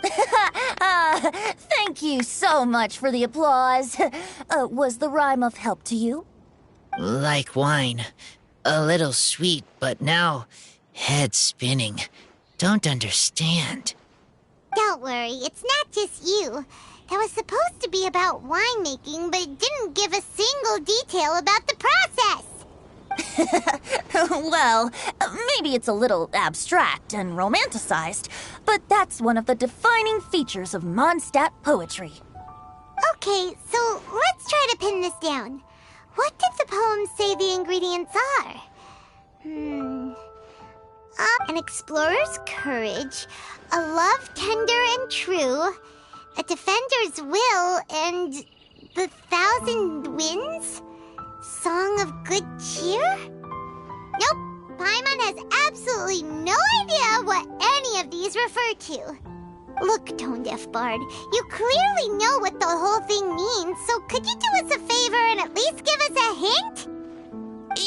Thank you so much for the applause. Was the rhyme of help to you? Like wine. A little sweet, but now head spinning. Don't understand. Don't worry, it's not just you. That was supposed to be about winemaking, but it didn't give a single detail about the process. Well, maybe it's a little abstract and romanticized, but that's one of the defining features of Mondstadt poetry. Okay, so let's try to pin this down. What did the poem say the ingredients are? An explorer's courage, a love tender and true, a defender's will, and the 1000 winds? Song of good cheer? Nope, Paimon has absolutely no idea what any of these refer to. Look, Tone-Deaf Bard, you clearly know what the whole thing means, so could you do us a favor and at least give us a hint?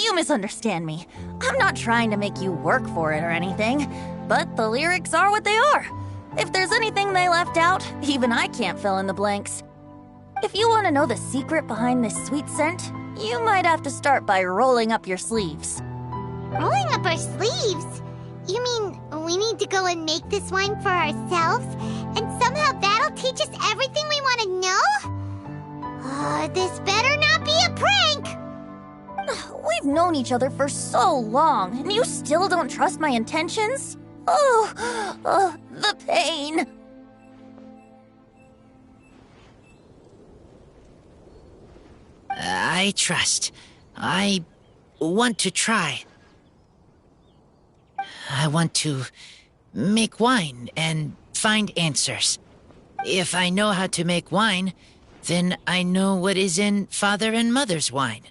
You misunderstand me. I'm not trying to make you work for it or anything, but the lyrics are what they are. If there's anything they left out, even I can't fill in the blanks. If you want to know the secret behind this sweet scent, you might have to start by rolling up your sleeves. Rolling up our sleeves? You mean we need to go and make this wine for ourselves, and somehow that'll teach us everything we want to know? This better not be a prank! We've known each other for so long, and you still don't trust my intentions? Oh, the pain! I trust. I want to try. I want to make wine and find answers. If I know how to make wine, then I know what is in Father and Mother's wine.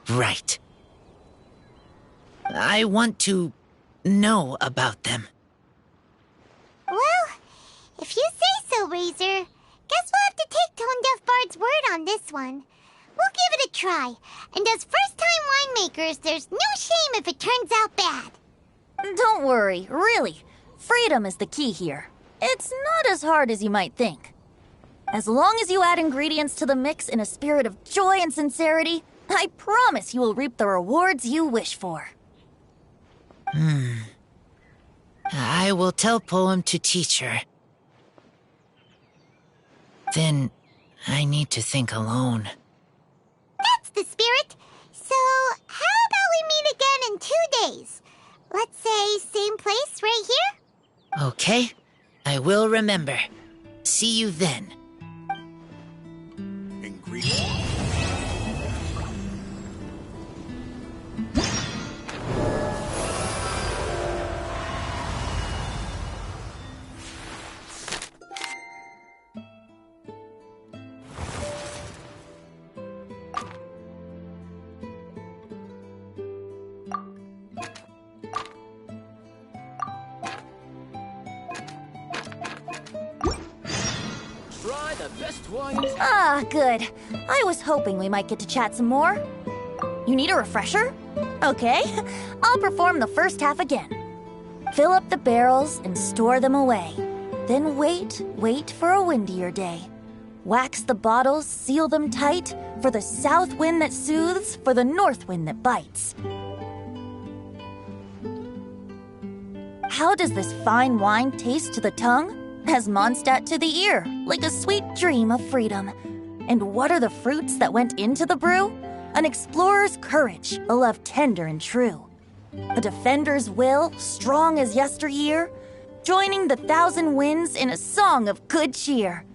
Right. I want to know about them. Well, if you say so, Razor, guess we'll have to take Tone-Deaf Bard's word on this one. We'll give it a try, and as first-time winemakers, there's no shame if it turns out bad. Don't worry, really. Freedom is the key here. It's not as hard as you might think. As long as you add ingredients to the mix in a spirit of joy and sincerity, I promise you will reap the rewards you wish for. I will tell Poem to teach her. Then I need to think alone. That's the spirit. So, how about we meet again in 2 days? Let's say same place right here? Okay, I will remember. See you then. Ingredients. Ah, good. I was hoping we might get to chat some more. You need a refresher? Okay, I'll perform the first half again. Fill up the barrels and store them away. Then wait for a windier day. Wax the bottles, seal them tight, for the south wind that soothes, for the north wind that bites. How does this fine wine taste to the tongue? As Mondstadt to the ear, like a sweet dream of freedom. And what are the fruits that went into the brew? An explorer's courage, a love tender and true. A defender's will, strong as yesteryear, joining the thousand winds in a song of good cheer.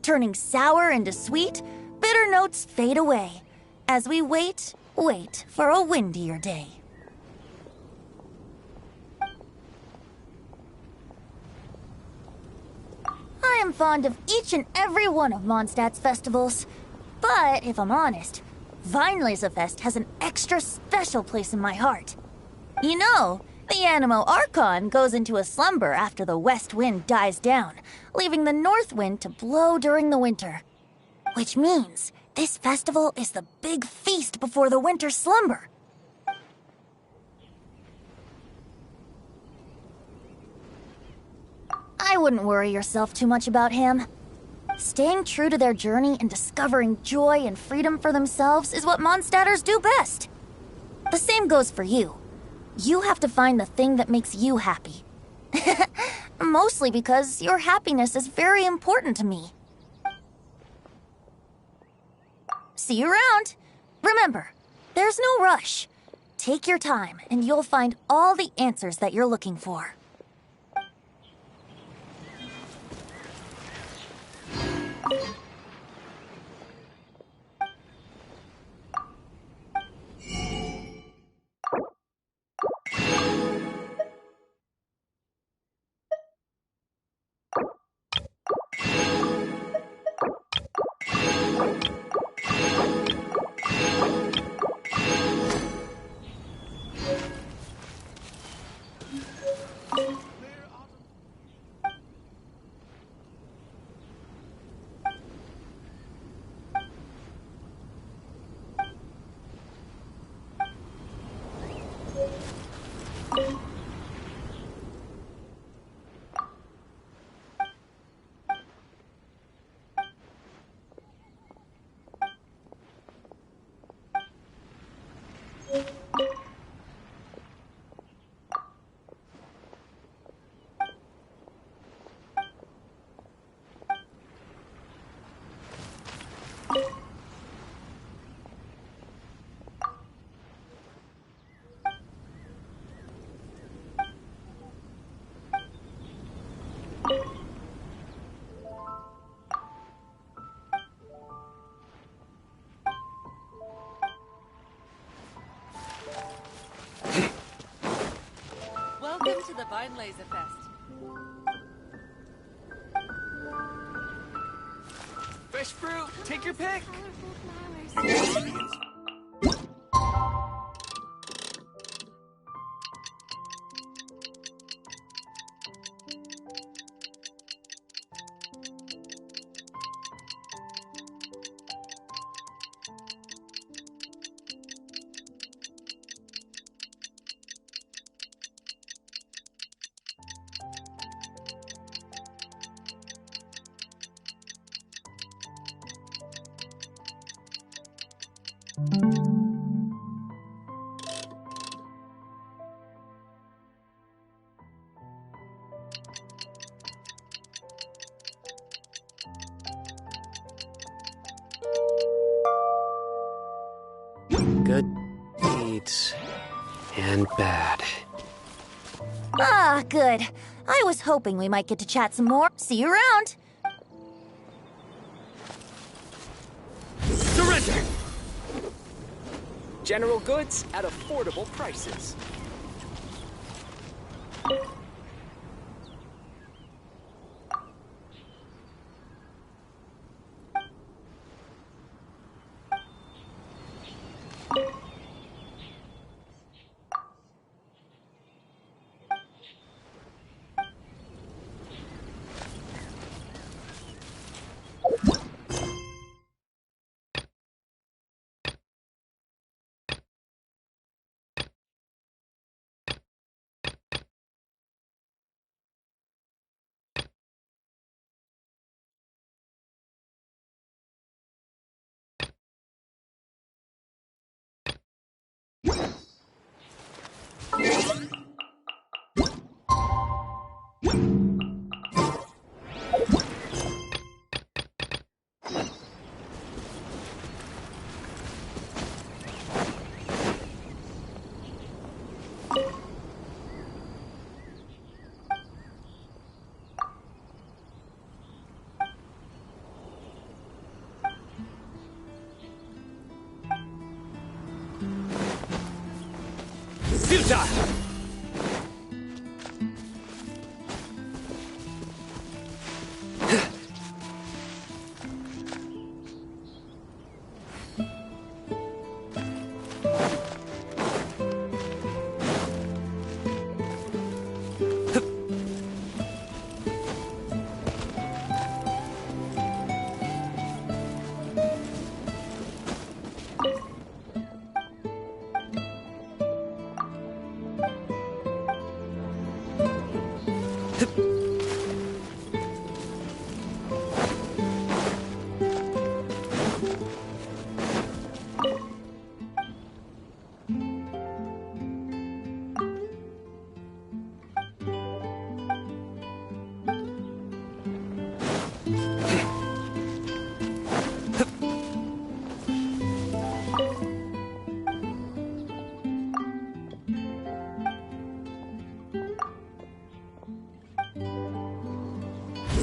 Turning sour into sweet, bitter notes fade away, as we wait for a windier day. I am fond of each and every one of Mondstadt's festivals. But if I'm honest, Weinlesefest has an extra special place in my heart. You know, the Animo Archon goes into a slumber after the west wind dies down, leaving the north wind to blow during the winter. Which means this festival is the big feast before the winter slumber. I wouldn't worry yourself too much about him. Staying true to their journey and discovering joy and freedom for themselves is what Mondstadters do best. The same goes for you. You have to find the thing that makes you happy. Mostly because your happiness is very important to me. See you around. Remember, there's no rush. Take your time and you'll find all the answers that you're looking for. Welcome to the Weinlesefest. Fresh fruit, take your pick. Good deeds and bad. Ah, good. I was hoping we might get to chat some more. See you around. Surrender! General goods at affordable prices. Futile!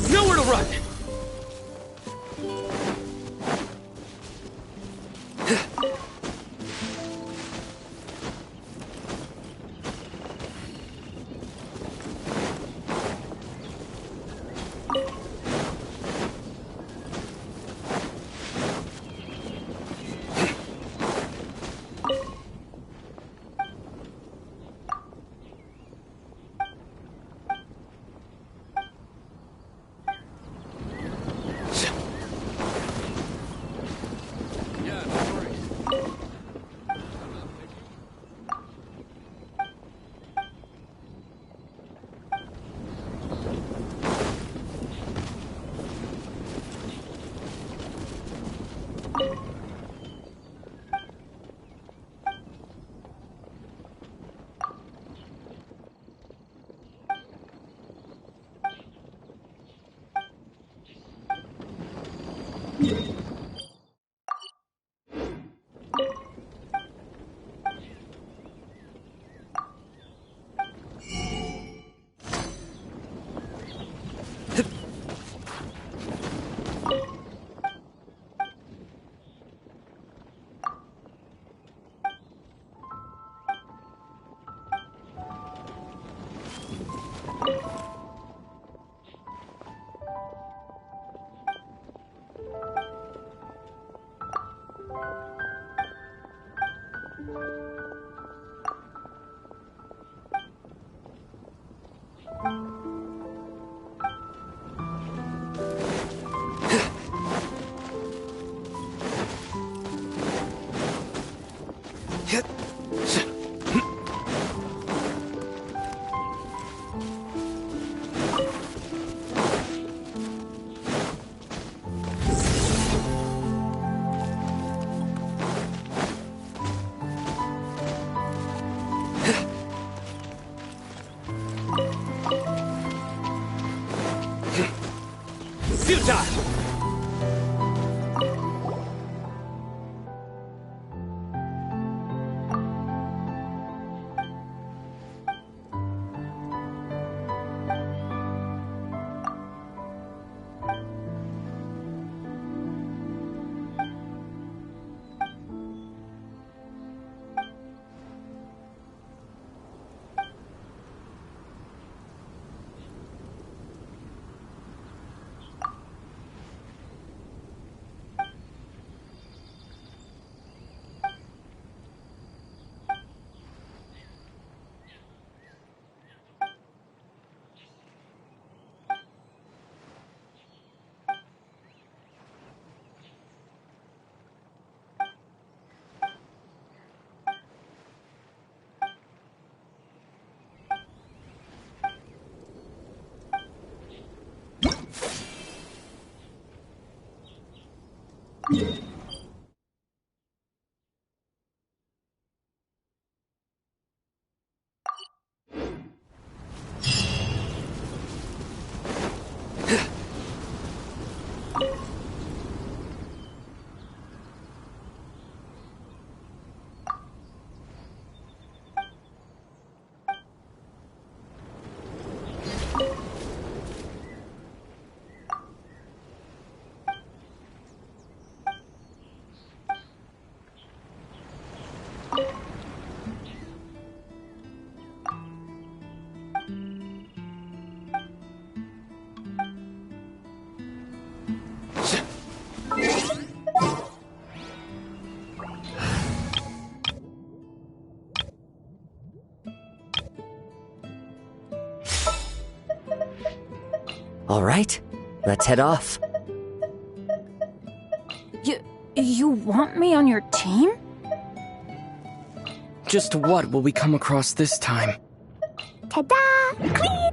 Nowhere to run! Futile! All right, let's head off. You want me on your team? Just what will we come across this time? Ta-da! Clean!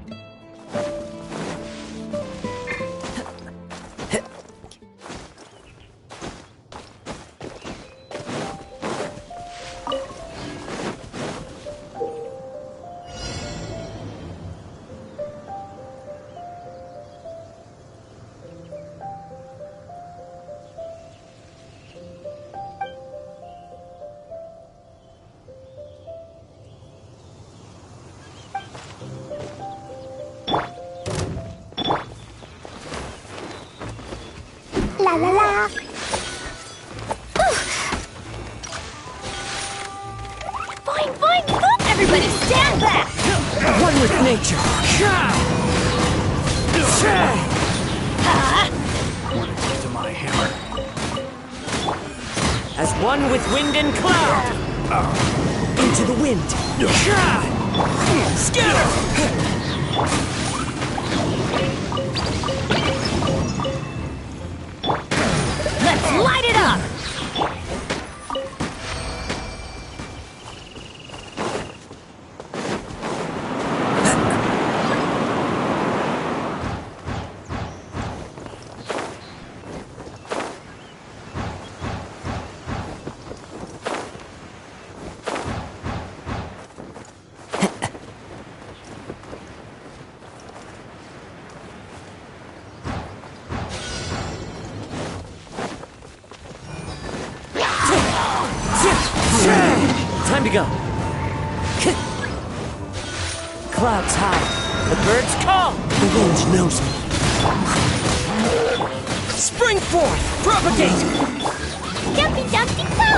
La la la! Fine, fine! Everybody stand back! One with nature. Want to take to my hammer? As one with wind and cloud. Into the wind. Scatter! Let's light it up! Time to go. Clouds high. The birds call. The wind knows me. Spring forth. Propagate. Jumpy, jumpy, go!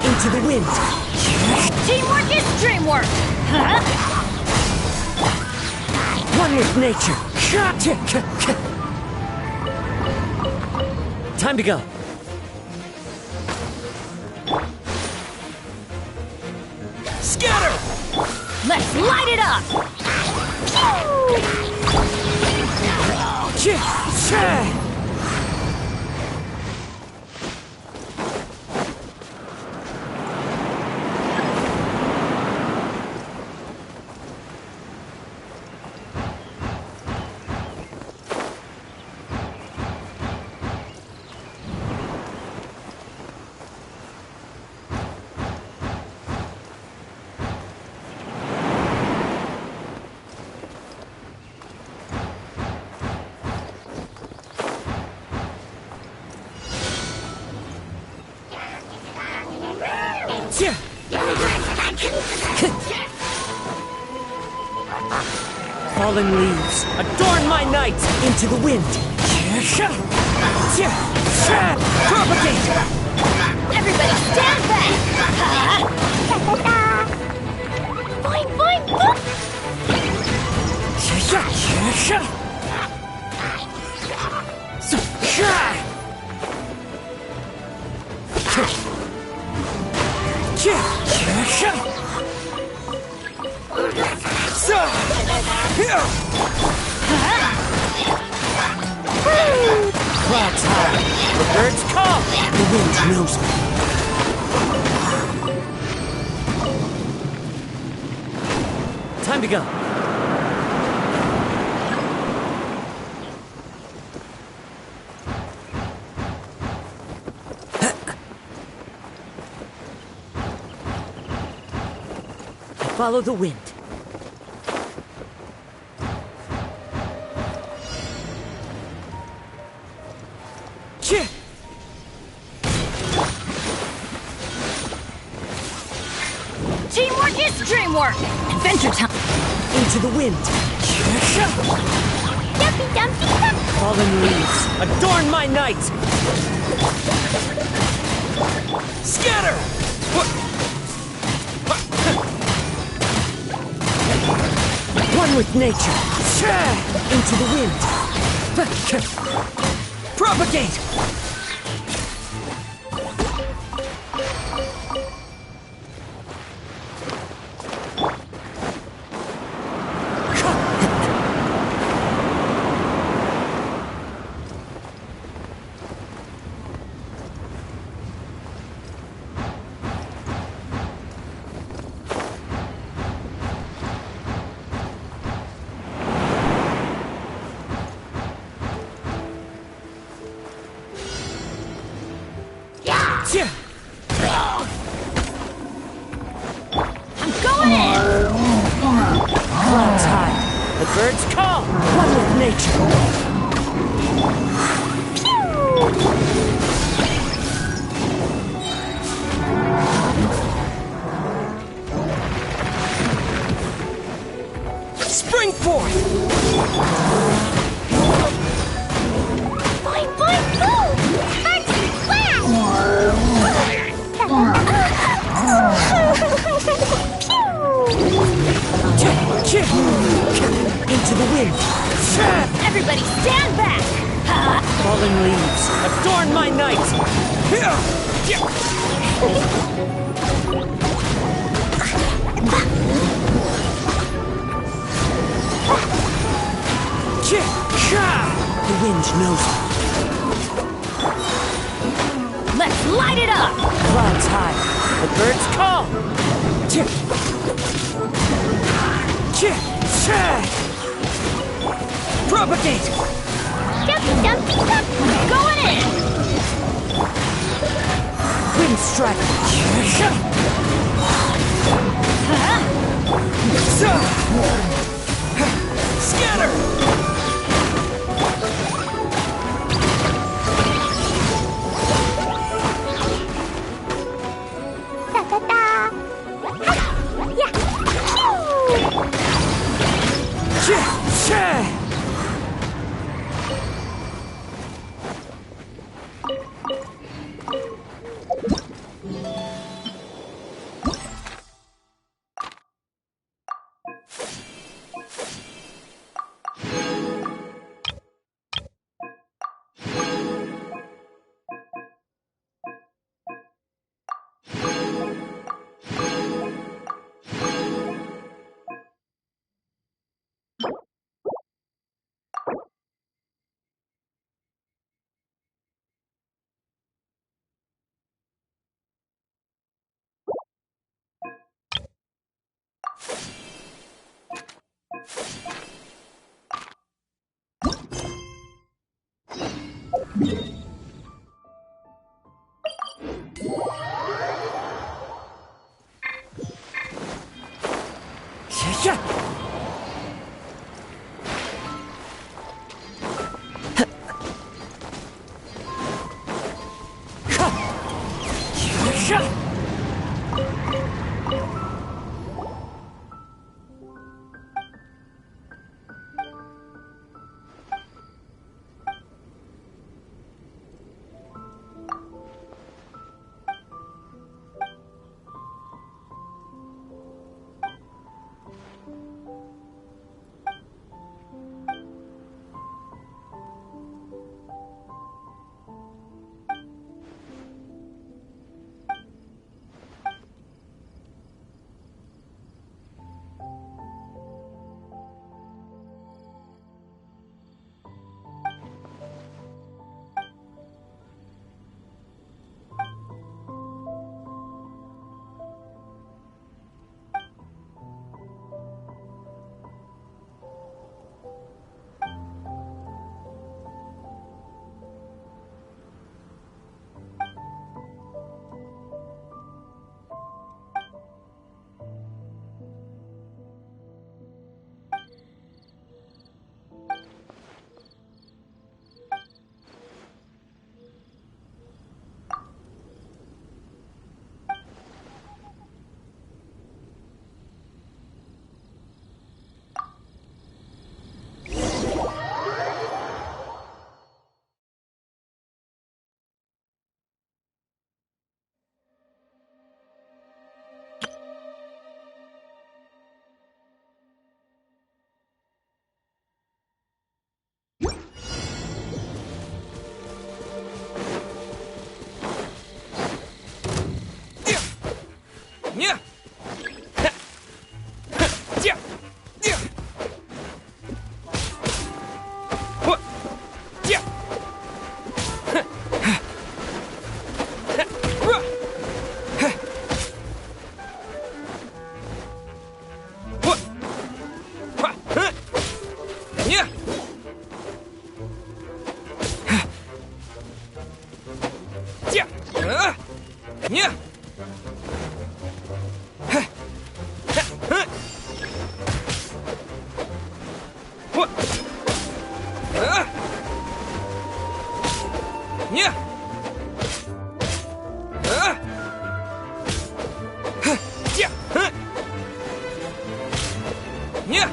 Into the wind. Teamwork is dreamwork! Huh? One with nature. Time to go. Scatter! Let's light it up! Fallen leaves, adorn my night. Into the wind. Propagate. Everybody stand back! Fine, fine! Clouds high. The birds call. The wind knows me. Time to go. Follow the wind. Teamwork is dreamwork! Adventure time! Into the wind. Jumpy, jumpy, jump! Fallen leaves, adorn my night. Scatter! One with nature. Into the wind. Propagate. I'm going in! Clouds high, the birds call, one with nature. Spring forth! Boing, boing, boom! First class! Into the wind. Everybody stand back! Fallen leaves, adorn my night. The wind knows me. Let's light it up! Clouds high, the birds call. Propagate! Dumpy, dumpy, dumpy! Going in! Wind strike! Scatter! Da-da-da! Yeah! Yeah. What? Yeah. Yeah.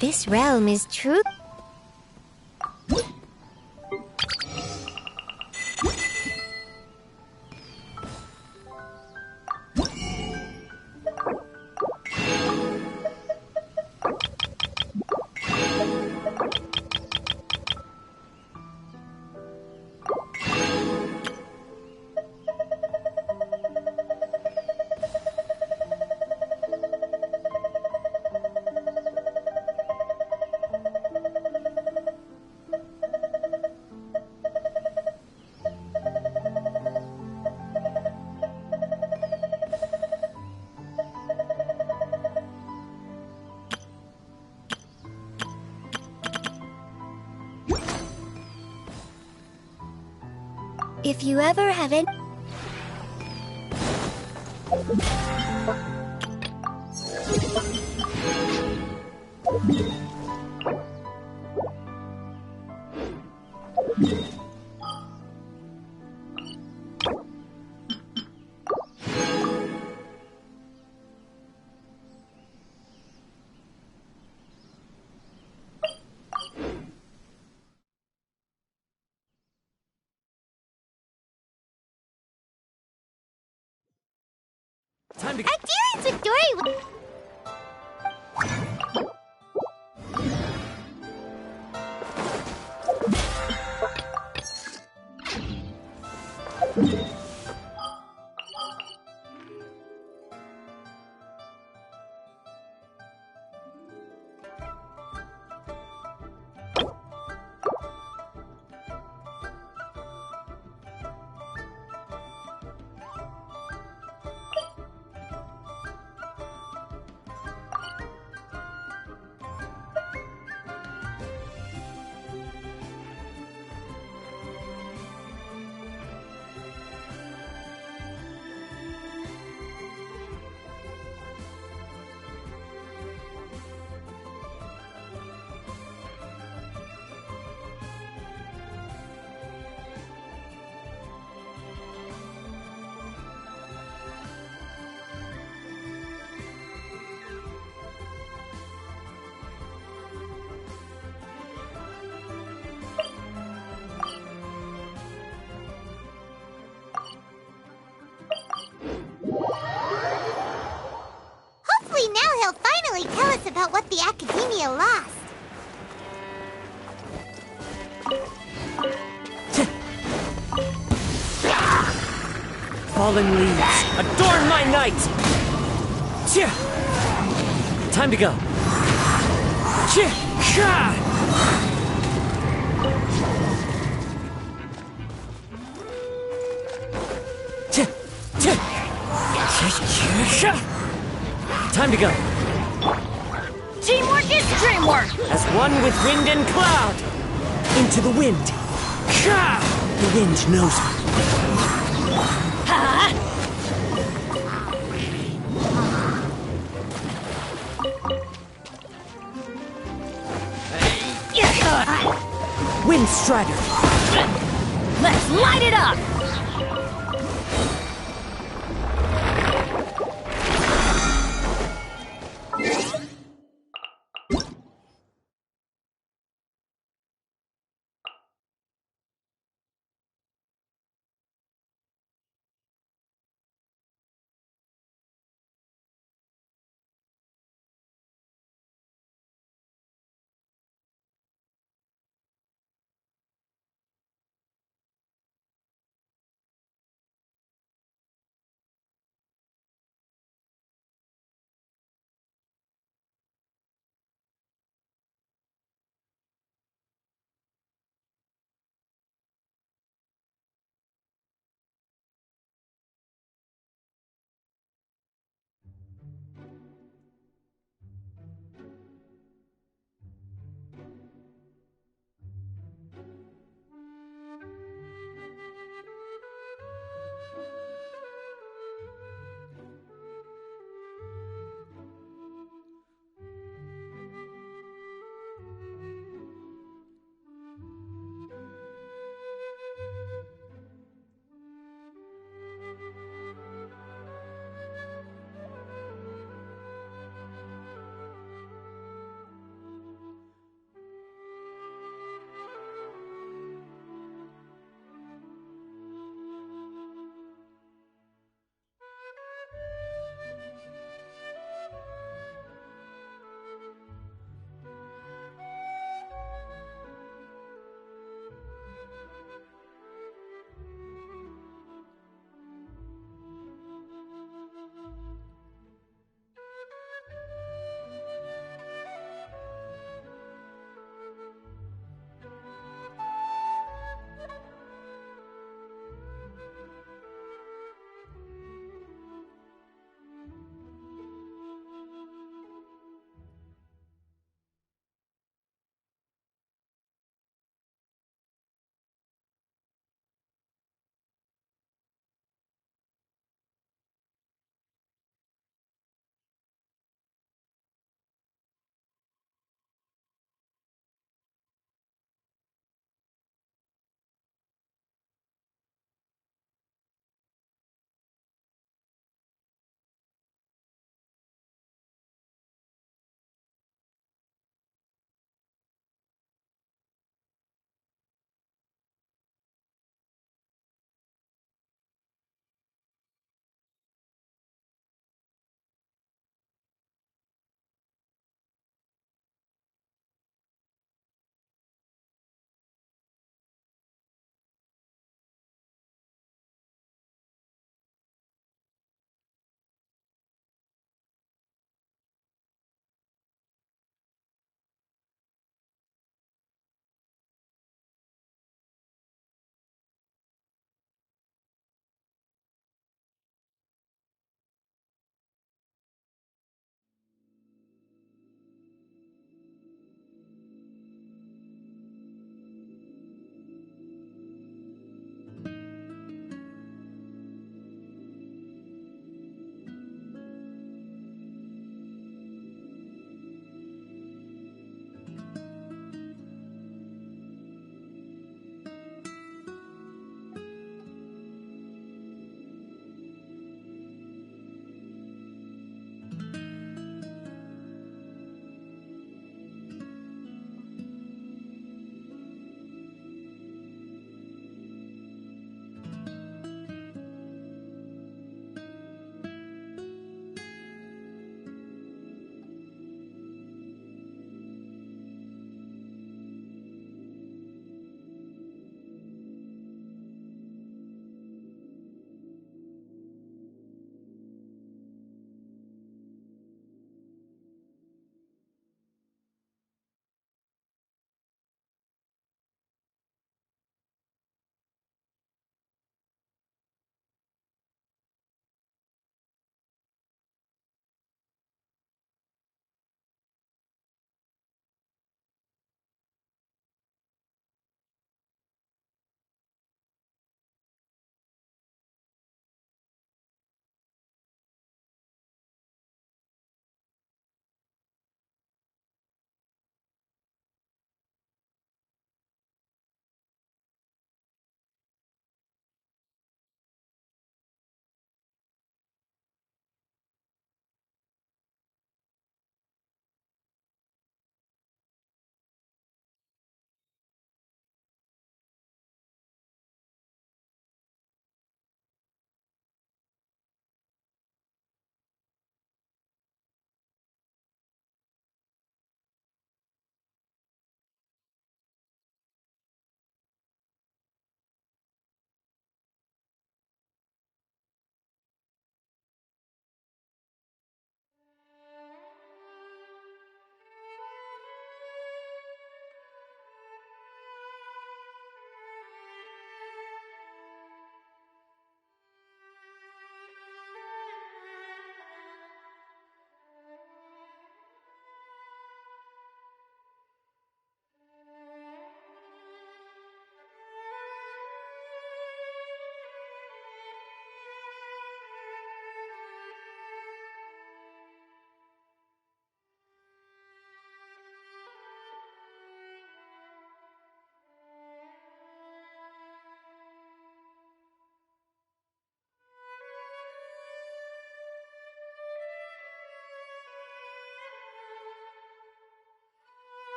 This realm is true. If you ever have any... Time to Our dealings with Dory Hopefully now he'll finally tell us about what the Academia lost. Fallen leaves, adorn my night! Time to go. Time to go. Teamwork is dreamwork! As one with wind and cloud. Into the wind. The wind knows me. Wind Strider. Let's light it up!